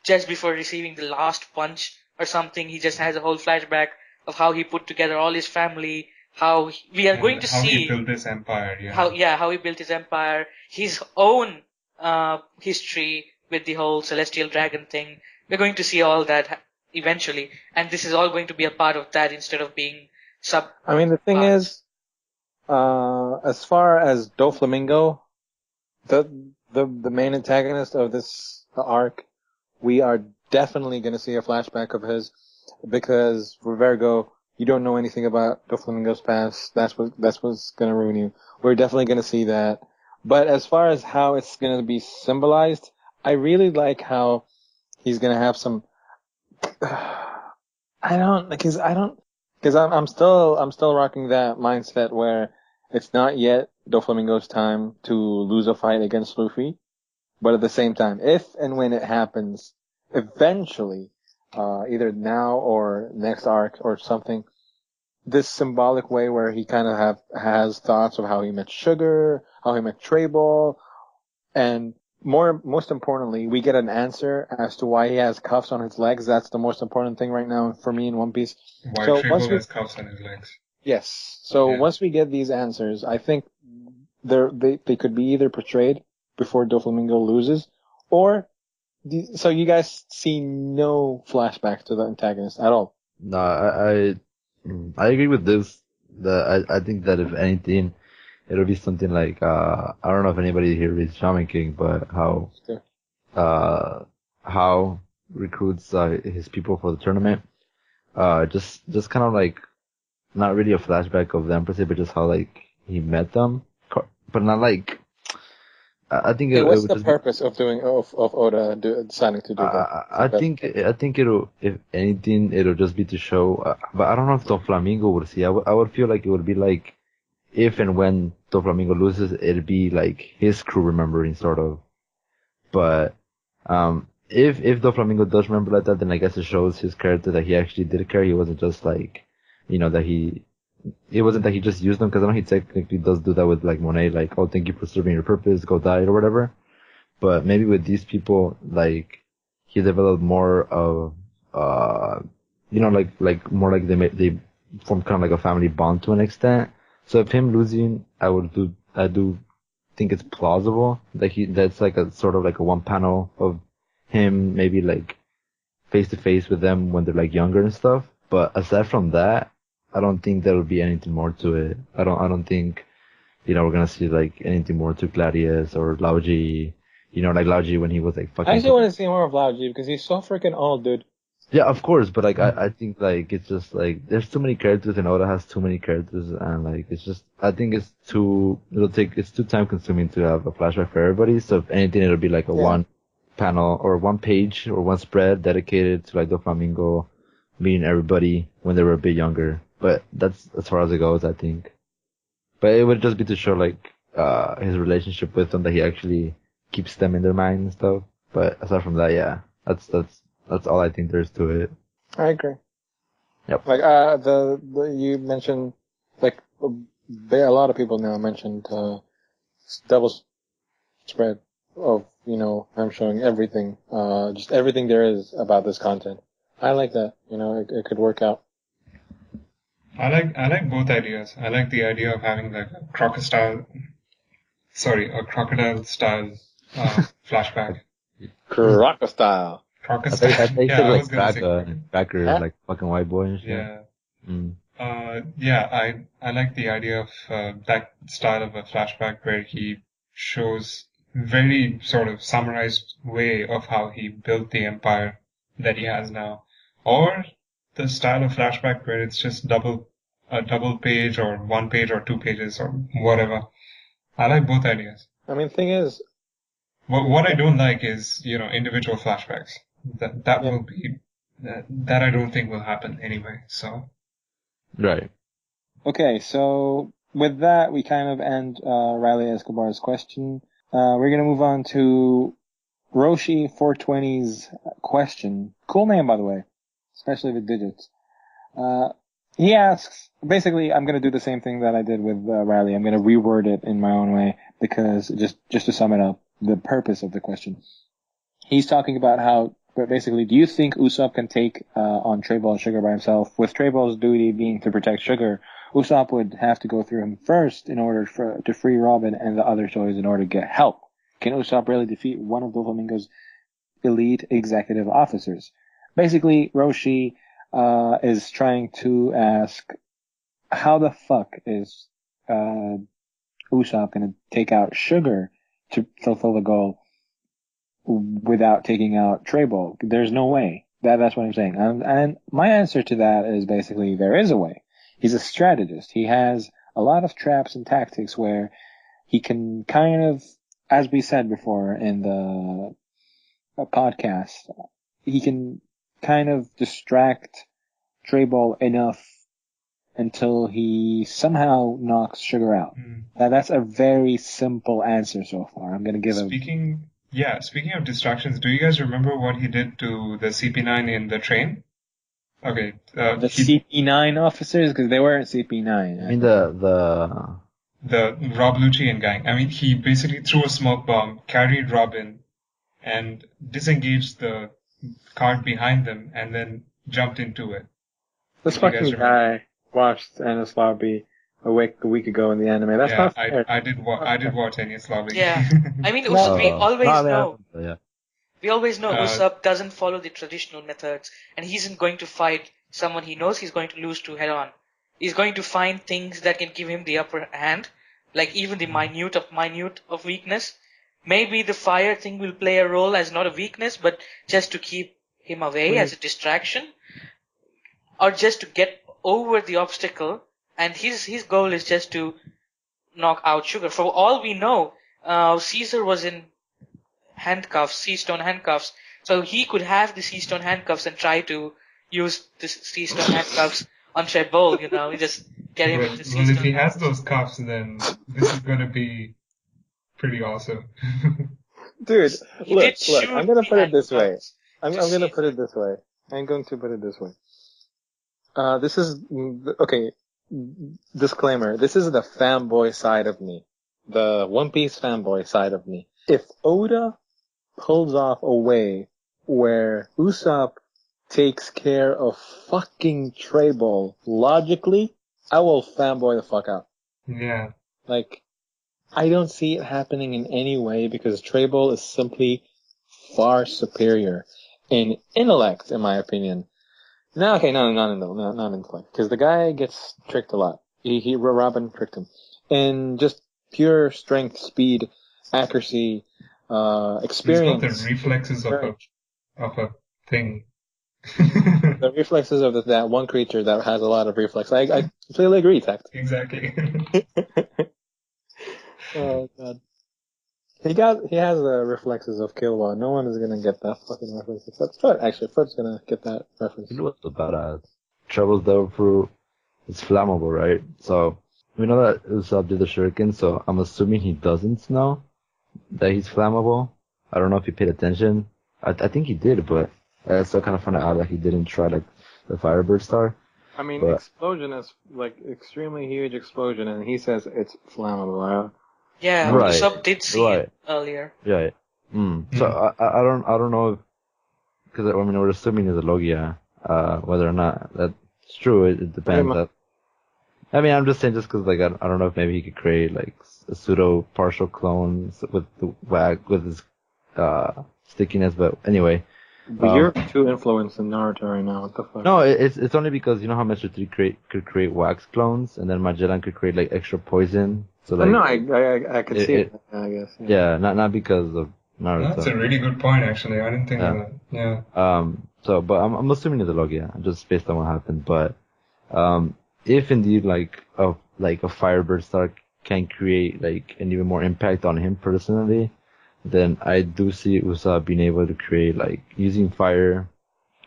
just before receiving the last punch or something, he just has a whole flashback of how he put together all his family, we are going to see... How he built this empire, How he built his empire, his own history with the whole celestial dragon thing. We're going to see all that eventually, and this is all going to be a part of that instead of being I mean, the thing is, as far as Doflamingo, the main antagonist of this arc, we are definitely going to see a flashback of his, because for Vergo, you don't know anything about Doflamingo's past. That's what's going to ruin you. We're definitely going to see that. But as far as how it's going to be symbolized, I really like how he's going to have some. Because I'm still rocking that mindset where it's not yet Doflamingo's time to lose a fight against Luffy, but at the same time, if and when it happens, eventually, either now or next arc or something, this symbolic way where he kind of has thoughts of how he met Sugar, how he met Treyball, and most importantly, we get an answer as to why he has cuffs on his legs. That's the most important thing right now for me in One Piece. Why So Treyball has cuffs on his legs. yes. So Yeah. once we get these answers, I think they could be either portrayed before Doflamingo loses, or so you guys see no flashback to the antagonist at all. No, I agree with this. I think that if anything, it'll be something like, I don't know if anybody here reads Shaman King, but how recruits, his people for the tournament. Just kind of like, not really a flashback of them per se, but just how like, he met them. But not like, I think Okay, it what's would the just purpose of Oda deciding to do that? I think it'll, if anything, it'll just be to show, but I don't know if Doflamingo would see. I would feel like it would be like, if and when Doflamingo loses, it'd be like his crew remembering, sort of. But, if Doflamingo does remember like that, then I guess it shows his character that he actually did care. He wasn't just like, it wasn't that he just used them, because I know he technically does do that with like Monet, like, oh, thank you for serving your purpose, go die or whatever. But maybe with these people, like, he developed more of, like more like they formed kind of like a family bond to an extent. So if him losing, I do think it's plausible that that's like a sort of like a one panel of him maybe like face to face with them when they're like younger and stuff. But aside from that, I don't think there will be anything more to it. I don't think, we're gonna see like anything more to Gladius or Laoji. Like Laoji when he was like fucking. I actually want to see more of Lao G because he's so freaking old, dude. Yeah, of course, but like I think like it's just like there's too many characters and Oda has too many characters, and like it's just I think it's too time consuming to have a flashback for everybody. So if anything, it'll be like a one panel or one page or one spread dedicated to like Doflamingo meeting everybody when they were a bit younger. But that's as far as it goes, I think. But it would just be to show like his relationship with them, that he actually keeps them in their mind and stuff. But aside from that, yeah, that's all I think there's to it. I agree. Yep. Like you mentioned, like a lot of people now mentioned double spread of I'm showing everything, just everything there is about this content. I like that. It could work out. I like both ideas. I like the idea of having like a crocodile style flashback. Crocodile. I think you Yeah, said I like was gonna say cracker, Huh? like fucking white boy and shit. yeah. Mm. I like the idea of that style of a flashback where he shows very sort of summarized way of how he built the empire that he has now, or the style of flashback where it's just a double page or one page or 2 pages or whatever. I like both ideas. I mean, thing is, What I don't like is individual flashbacks. That will be that I don't think will happen anyway. So. Right. okay, so with that, we kind of end Riley Escobar's question. We're going to move on to Roshi 420's question. Cool name, by the way, especially with digits. He asks, basically, I'm going to do the same thing that I did with Riley. I'm going to reword it in my own way because just to sum it up, the purpose of the question. He's talking about how, but basically, do you think Usopp can take on Treyball and Sugar by himself? With Treyball's duty being to protect Sugar, Usopp would have to go through him first in order to free Robin and the other toys in order to get help. Can Usopp really defeat one of Doflamingo's elite executive officers? Basically, Roshi is trying to ask, how the fuck is Usopp going to take out Sugar to fulfill the goal without taking out Treyball? There's no way. That's what I'm saying. And my answer to that is basically there is a way. He's a strategist. He has a lot of traps and tactics where he can kind of, as we said before in the podcast, he can kind of distract Treyball enough until he somehow knocks Sugar out. Now, that's a very simple answer so far. I'm going to give him... Yeah, speaking of distractions, do you guys remember what he did to the CP9 in the train? Okay, The CP9 officers, because they weren't CP9. I mean the the Rob Lucian gang. I mean, he basically threw a smoke bomb, carried Robin, and disengaged the cart behind them, and then jumped into it. This If you guys fucking remember. guy watched Ennis Lobby a week ago in the anime. That's Yeah, not fair. I did watch Enies Lobby. Yeah. I mean, No. we no, always I mean, know. yeah. We always know Uh, Usopp doesn't follow the traditional methods, and he isn't going to fight someone he knows he's going to lose to head on. He's going to find things that can give him the upper hand, like even the minute of weakness. Maybe the fire thing will play a role as not a weakness, but just to keep him away as a distraction, or just to get over the obstacle. And his goal is just to knock out Sugar. For all we know, Caesar was in handcuffs, sea stone handcuffs. So he could have the sea stone handcuffs and try to use the sea stone handcuffs on Shebol, just get him into sea well, if stone he has handcuffs. those cuffs, then this is gonna be pretty awesome. Dude, He look, did shoot I'm gonna the put it this way. handcuffs I'm to gonna put Caesar. it this way. I'm going to put it this way. This is, okay, disclaimer. This is the fanboy side of me. The One Piece fanboy side of me. If Oda pulls off a way where Usopp takes care of fucking Trable logically, I will fanboy the fuck out. Yeah. Like, I don't see it happening in any way because Trable is simply far superior in intellect, in my opinion. No, okay, no, not intellect, because the guy gets tricked a lot. Robin tricked him, and just pure strength, speed, accuracy, He's got the experience. reflexes of a thing. The reflexes of that one creature that has a lot of reflex. I completely agree, Takt. Exactly. Oh god. He has the reflexes of Killua. No one is gonna get that fucking reference except Fred. Actually, Fred's gonna get that reference. You know what's so badass? Trevor's devil fruit is flammable, right? So we know that Usopp did the shuriken, so I'm assuming he doesn't know that he's flammable. I don't know if he paid attention. I think he did, but I still kind of found out that he didn't try like the Firebird Star. I mean, But- explosion is like extremely huge explosion, and he says it's flammable. Yeah, Right. Usopp did see Right. it earlier. Yeah. So I don't know if, because I mean we're assuming it's a Logia, whether or not that's true. It depends. I mean, I'm just saying just because like I don't know if maybe he could create like a pseudo partial clone with the with his stickiness, but anyway. But you're too influenced in Naruto right now. What the fuck? No, it's only because you know how Master 3 could create wax clones, and then Magellan could create like extra poison. So like no, I could see it. I guess. yeah, not because of Naruto. That's a really good point, actually. I didn't think of that. Yeah. So, but I'm assuming it's a Logia, just based on what happened. But, if indeed like a Firebird Star can create like an even more impact on him personally, then I do see Usopp being able to create like using fire,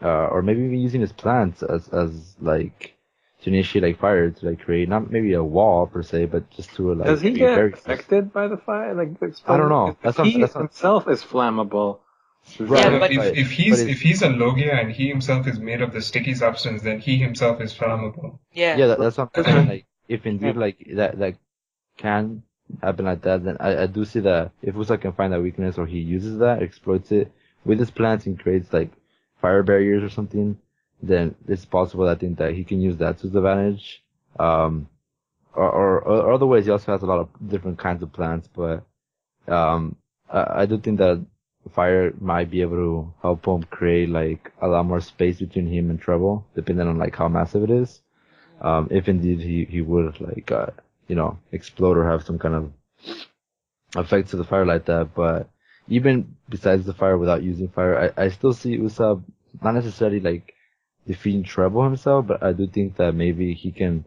or maybe even using his plants as like to initiate like fire to like create not maybe a wall per se, but just to like. Does he be get very affected by the fire? Like the explosion? I don't know. He himself is flammable. Yeah, but if he's a Logia and he himself is made of the sticky substance, then he himself is flammable. Yeah. That's what I'm saying. Like, if indeed like that can happen like that, then I do see that if Usopp can find that weakness or he uses that, exploits it with his plants and creates like fire barriers or something, then it's possible I think that he can use that to his advantage. Or other ways he also has a lot of different kinds of plants, but I do think that fire might be able to help him create like a lot more space between him and Treble, depending on like how massive it is. If indeed he would like explode or have some kind of effect to the fire like that. But even besides the fire, without using fire, I still see Usopp not necessarily like defeating Treble himself, but I do think that maybe he can.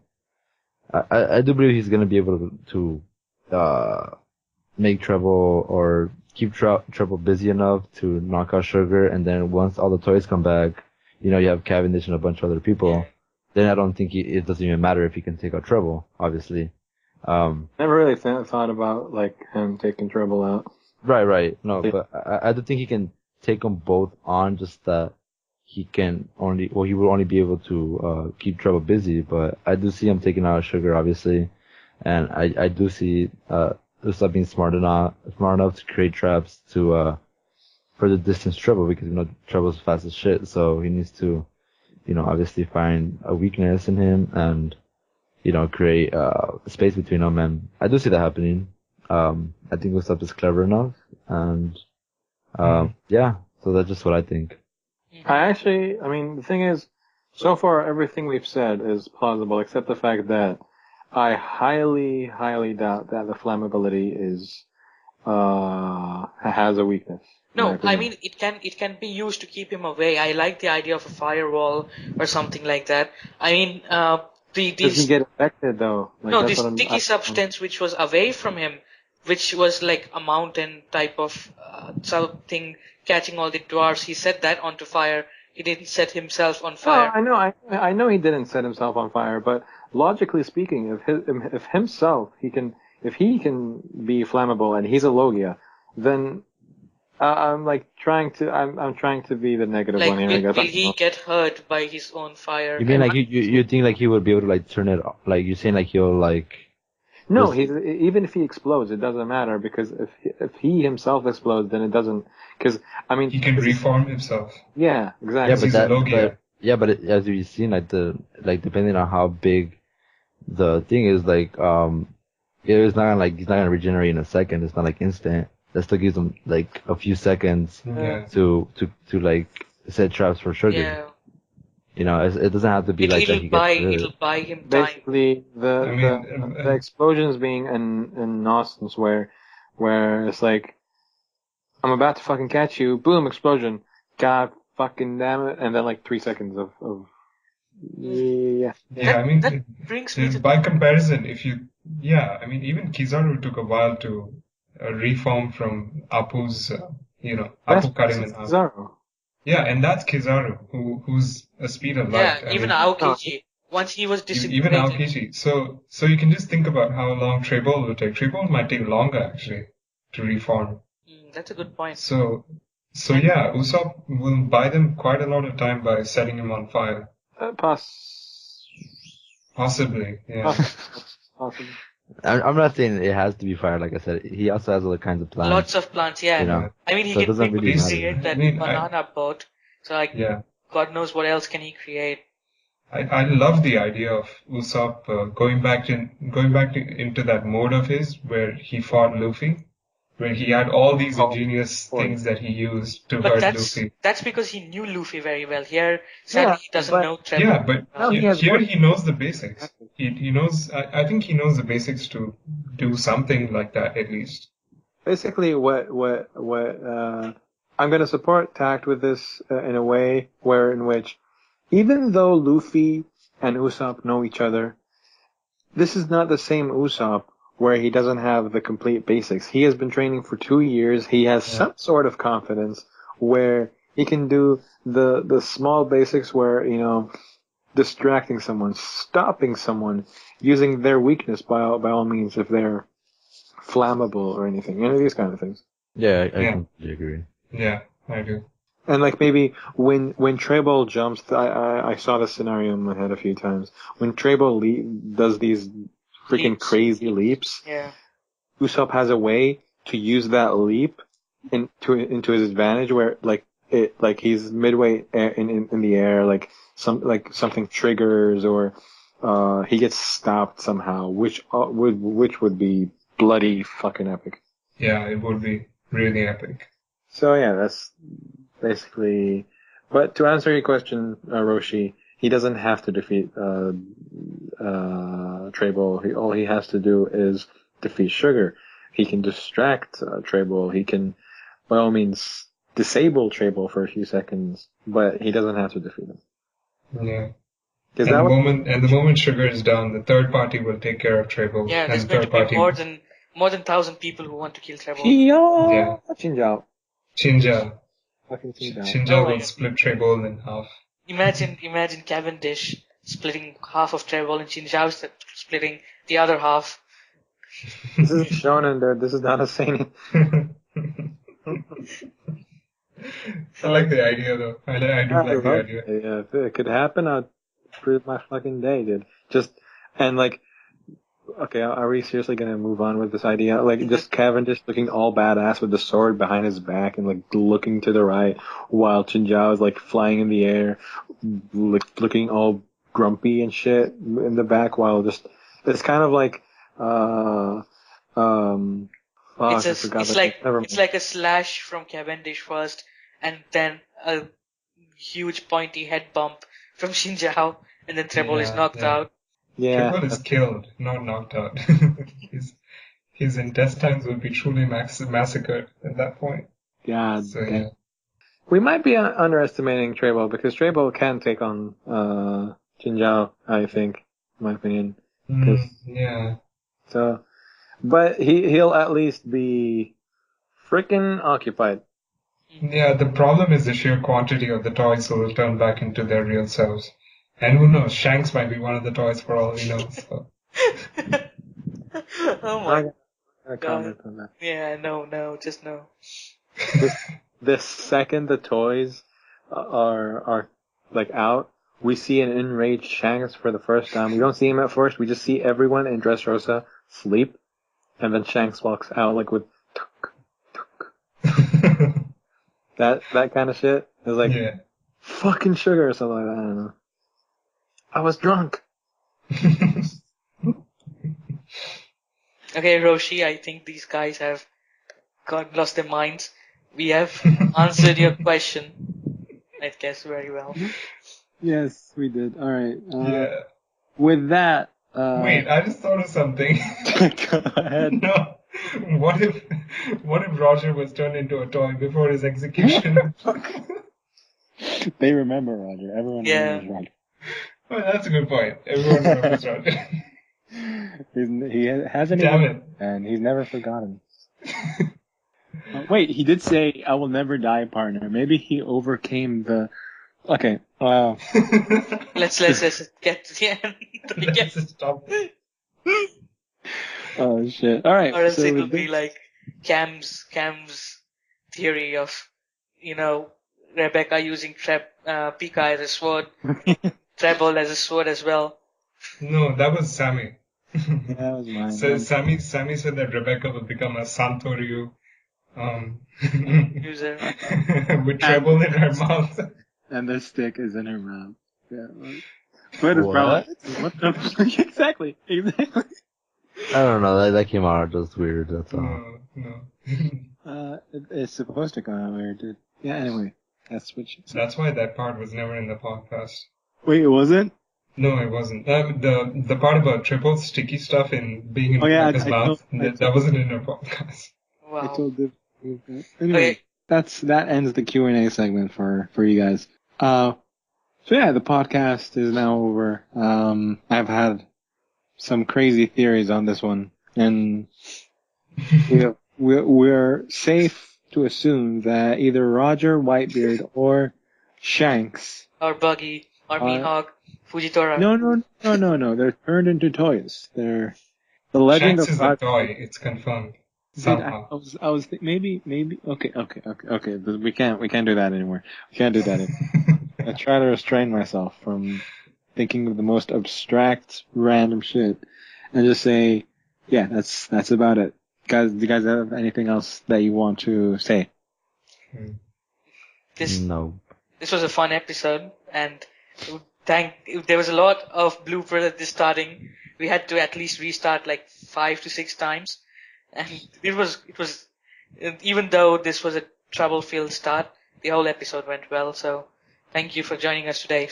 I do believe he's gonna be able to make Treble or keep Treble busy enough to knock out Sugar, and then once all the toys come back, you have Cavendish and a bunch of other people. Then I don't think it doesn't even matter if he can take out Treble, obviously. Never really thought about like him taking Treble out. Right. No, but I do think he can take them both on, just that he will only be able to keep Treble busy. But I do see him taking out Sugar, obviously, and I do see Usopp being smart enough to create traps to further distance Treble, because Treble's fast as shit, so he needs to obviously find a weakness in him and create space between them, and I do see that happening. I think Usopp is clever enough, and yeah, so that's just what I think. The thing is, so far everything we've said is plausible, except the fact that I highly, highly doubt that the flammability has a weakness. No, I mean it can be used to keep him away. I like the idea of a firewall or something like that. I mean, does he get affected though? This sticky substance which was away from him, which was like a mountain type of something catching all the dwarves. He set that onto fire. He didn't set himself on fire. No, I know he didn't set himself on fire, but logically speaking, if he can be flammable and he's a Logia, then I'm trying to be the negative one here. I guess. Will he get hurt by his own fire? You mean you think he would be able to turn it off? You're saying he'll No, even if he explodes, it doesn't matter, because if he himself explodes, then it doesn't. Because he can reform himself. Yeah, exactly. But as you've seen, depending on how big the thing is, it's not he's not gonna regenerate in a second. It's not instant. That still gives him a few seconds to set traps for Sugar. Yeah. It doesn't have to be it'll buy him time. Basically, the explosions being in nonsense where it's I'm about to fucking catch you, boom, explosion, god fucking damn it, and then 3 seconds of yeah. Yeah, that brings me to by comparison, even Kizaru took a while to reform from Apu's, Apu cut him in half. Kizaru. Yeah, and that's Kizaru, who's a speed of light. Yeah, even Aokiji. Once he was disintegrated. Even Aokiji. So you can just think about how long Trebol will take. Trebol might take longer, actually, to reform. That's a good point. So Usopp will buy them quite a lot of time by setting him on fire. Possibly, yeah. Possibly. I'm not saying it has to be fire. Like I said, he also has other kinds of plants. Lots of plants, yeah. He can create that banana boat. So God knows what else can he create. I love the idea of Usopp going back into that mode of his where he fought Luffy, where he had all these ingenious things that he used to hurt Luffy. That's because he knew Luffy very well. Here, sadly, he doesn't know Trevor. Yeah, but here he knows the basics. He knows. I think he knows the basics to do something like that at least. Basically, what I'm going to support Takt with this in a way in which, even though Luffy and Usopp know each other, this is not the same Usopp where he doesn't have the complete basics. He has been training for 2 years. He has some sort of confidence where he can do the small basics where, distracting someone, stopping someone, using their weakness by all means if they're flammable or anything. These kind of things. Yeah, I completely agree. Yeah, I do. And maybe when Trebol jumps, I saw this scenario in my head a few times. When Trebol does these freaking crazy leaps, Usopp has a way to use that leap into his advantage, where he's midway in the air, something triggers or he gets stopped somehow, which would be bloody fucking epic. Yeah, it would be really epic. So that's basically. But to answer your question, Roshi, he doesn't have to defeat Trebol. All he has to do is defeat Sugar. He can distract Trebol. He can, by all means, disable Trebol for a few seconds, but he doesn't have to defeat him. Yeah. And the moment Sugar is down, the third party will take care of Trebol. Yeah, there's going to be more than 1,000 people who want to kill Trebol. Yeah. Chinja. Fucking Chinja. Chinja will split Trebol in half. Imagine Cavendish splitting half of Trebol and Chinja splitting the other half. This is shonen, dude. This is not a seinen. I like the idea though. I do like the idea. Yeah, if it could happen, I'd prove my fucking day, dude. And like, okay, are we seriously gonna move on with this idea? Like, just Cavendish looking all badass with the sword behind his back and like looking to the right while Chinzhao is like flying in the air, looking all grumpy and shit in the back while it's kind of like, fuck, I forgot it's like a slash from Cavendish first, and then a huge pointy head bump from Shinjao, and then Treble is knocked out. Yeah. Treble is killed, not knocked out. His intestines would be truly massacred at that point. God So, damn. yeah. We might be underestimating Treble because Treble can take on Chinzhao, I think, in my opinion. Yeah. So, but he'll at least be freaking occupied. Yeah, the problem is the sheer quantity of the toys will turn back into their real selves. And who knows, Shanks might be one of the toys for all we know. So. Oh my I comment on that. Yeah, no, just no. The second the toys are like out, we see an enraged Shanks for the first time. We don't see him at first. We just see everyone in Dressrosa sleep, and then Shanks walks out like with tuk, tuk. that kind of shit. It was like fucking sugar or something like that. I don't know. I was drunk. Okay, Roshi, I think these guys have lost their minds. We have answered your question, I guess, very well. Yes, we did. All right. Yeah. With that. Wait, I just thought of something. Go ahead. No. What if Roger was turned into a toy before his execution? They remember Roger. Everyone remembers Roger. Well, that's a good point. Everyone remembers Roger. He hasn't Damn even, it. and he's never forgotten. Wait, he did say, "I will never die, partner." Maybe he overcame the. Okay. Let's get to the end. Let's stop. Oh shit! All right. Or else it'll be like Cam's theory of, Rebecca using Pika as a sword, Treble as a sword as well. No, that was Sammy. That was mine. So Sammy said that Rebecca will become a Santoryu user with treble in her mouth. And the stick is in her mouth. Yeah. But it's probably what the fuck? Exactly. I don't know. That came out just weird. That's all. No. It's supposed to come out weird, dude. Yeah. Anyway, that's what she said. That's why that part was never in the podcast. Wait, it wasn't? No, it wasn't. The part about Triple's sticky stuff in being in his mouth, that wasn't in her podcast. Wow. I told them. Anyway, that ends the Q&A segment for you guys. So yeah, the podcast is now over. I've had some crazy theories on this one, and we're safe to assume that either Roger Whitebeard or Shanks or Buggy or Mihawk, Fujitora. No. They're turned into toys. They're the legend Shanks of is a toy. It's confirmed. Somehow. I was maybe. Okay. We can't do that anymore. We can't do that anymore. I try to restrain myself from thinking of the most abstract, random shit, and just say, yeah, that's about it. Guys, do you guys have anything else that you want to say? No. This was a fun episode, and there was a lot of bloopers at the starting. We had to at least restart like 5 to 6 times, and it was even though this was a trouble-filled start, the whole episode went well. So thank you for joining us today.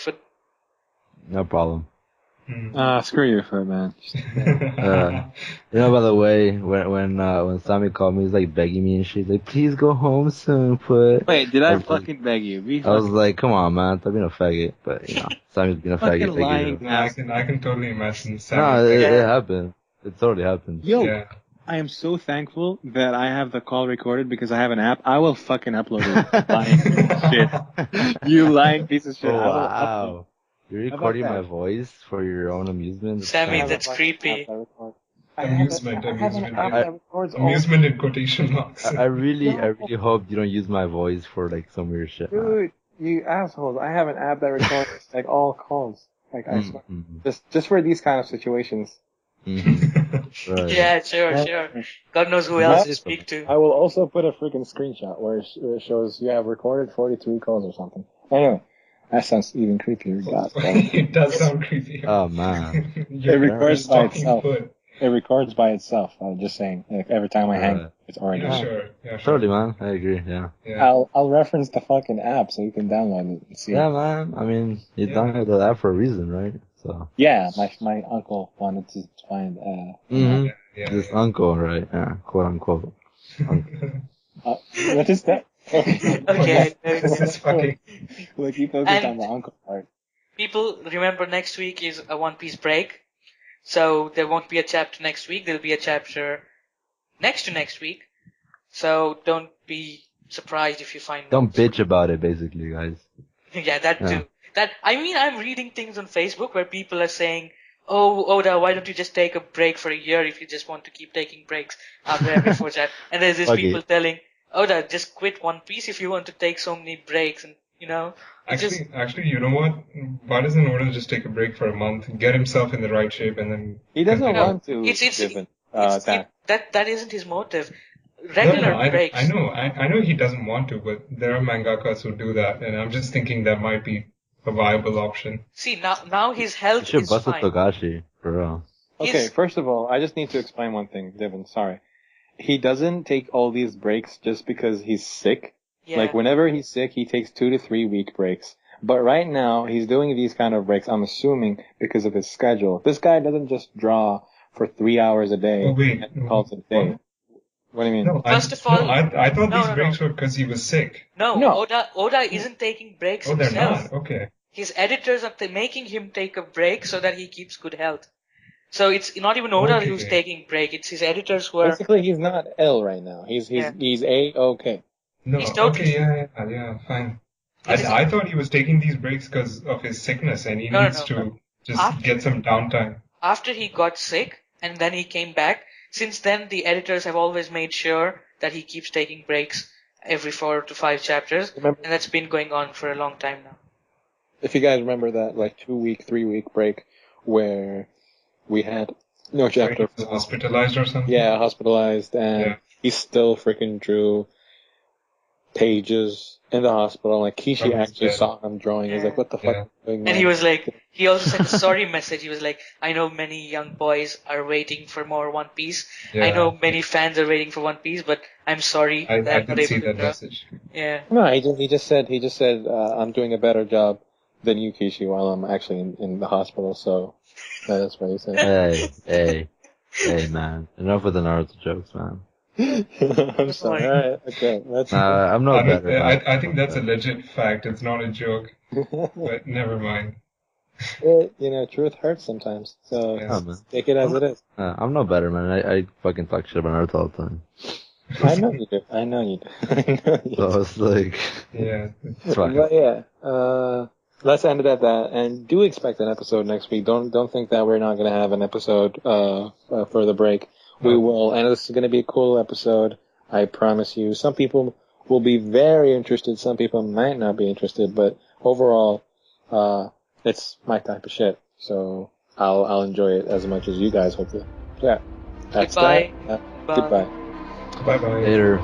No problem. Screw you, Foot man. By the way, when Sammy called me, he's like begging me and shit. He's like, please go home soon, Foot. Wait, did I fucking beg you? I was like, come on, man, stop being a faggot. But Sammy's being a faggot. Lying. I can totally imagine Sammy. No, it happened. It totally happened. Yo, yeah. I am so thankful that I have the call recorded because I have an app. I will fucking upload it. Lying piece of shit. You lying piece of shit. Oh, wow. You're recording my voice for your own amusement? Sammy, that's creepy. Amusement. I records all. Amusement in quotation marks. I really hope you don't use my voice for like some weird shit. Dude, you assholes! I have an app that records like all calls. Like I swear, just for these kind of situations. Right. Yeah, sure. God knows who else to speak to. I will also put a freaking screenshot where it shows you have recorded 43 calls or something. Anyway, that sounds even creepier. God damn. It does sound creepy. Oh man. You're It records by stalking itself. foot. It records by itself. I'm just saying. Like, every time I hang, it's already. Yeah, sure. Totally, man. I agree. Yeah. I'll reference the fucking app so you can download it and see. Yeah, man. I mean, you downloaded the app for a reason, right? So. Yeah, my uncle wanted to find. This uncle, right? Yeah, quote unquote. What is that? Okay. This is fucking. Like you focused on the uncle part. People, remember next week is a One Piece break. So there won't be a chapter next week. There'll be a chapter next to next week. So don't be surprised if you find. Don't bitch about it, basically, guys. Yeah, that too. I'm reading things on Facebook where people are saying, "Oh, Oda, why don't you just take a break for a year if you just want to keep taking breaks after every 4 chapters?" And there's these people telling, "Oda, just quit One Piece if you want to take so many breaks." And Actually, you know what? Why doesn't Oda just take a break for a month, get himself in the right shape, and then he doesn't want to. That isn't his motive. Regular breaks. I know he doesn't want to, but there are mangakas who do that, and I'm just thinking that might be a viable option. See, now his health you should is bust fine. Togashi, for real. Okay, first of all, I just need to explain one thing, Divvens, sorry. He doesn't take all these breaks just because he's sick. Yeah. Like, whenever he's sick, he takes 2 to 3 week breaks. But right now, he's doing these kind of breaks, I'm assuming, because of his schedule. This guy doesn't just draw for 3 hours a day and calls it a day. What do you mean? No, First of all, I thought these breaks were because he was sick. No. Oda isn't taking breaks himself. They're not? Okay. His editors are making him take a break so that he keeps good health. So it's not even Oda who's taking break, it's his editors who are... Basically, he's not ill right now. He's A-okay. No, he's totally... yeah, fine. I thought he was taking these breaks because of his sickness and he needs to just get some downtime. After he got sick and then he came back, since then the editors have always made sure that he keeps taking breaks every 4 to 5 chapters, and that's been going on for a long time now. If you guys remember that, like, 2 week, 3 week break where we had no chapter. He was hospitalized or something? Yeah, hospitalized, and he still freaking drew pages in the hospital. Like, Kishi actually saw him drawing. He was like, what the fuck are you doing, and he was like, he also sent a sorry message. He was like, I know many young boys are waiting for more One Piece. I know many fans are waiting for One Piece, but I'm sorry. I didn't see that message. Yeah. No, he just said, I'm doing a better job than you, Kishi, while I'm actually in the hospital, so that's what he said. Hey, man. Enough with the Naruto jokes, man. I'm sorry. Alright, okay. I'm no better. I think that's a legit fact. It's not a joke. But never mind. Truth hurts sometimes. So take it as it is. I'm no better, man. I fucking talk shit about Naruto all the time. I know you do. So it's like... Yeah. It's fine. But yeah, let's end it at that. And do expect an episode next week. Don't think that we're not going to have an episode for the break. We will, and this is going to be a cool episode, I promise you. Some people will be very interested, some people might not be interested, but overall, it's my type of shit. So I'll enjoy it as much as you guys, hopefully. Yeah. That's Goodbye. Goodbye. Bye-bye. Later.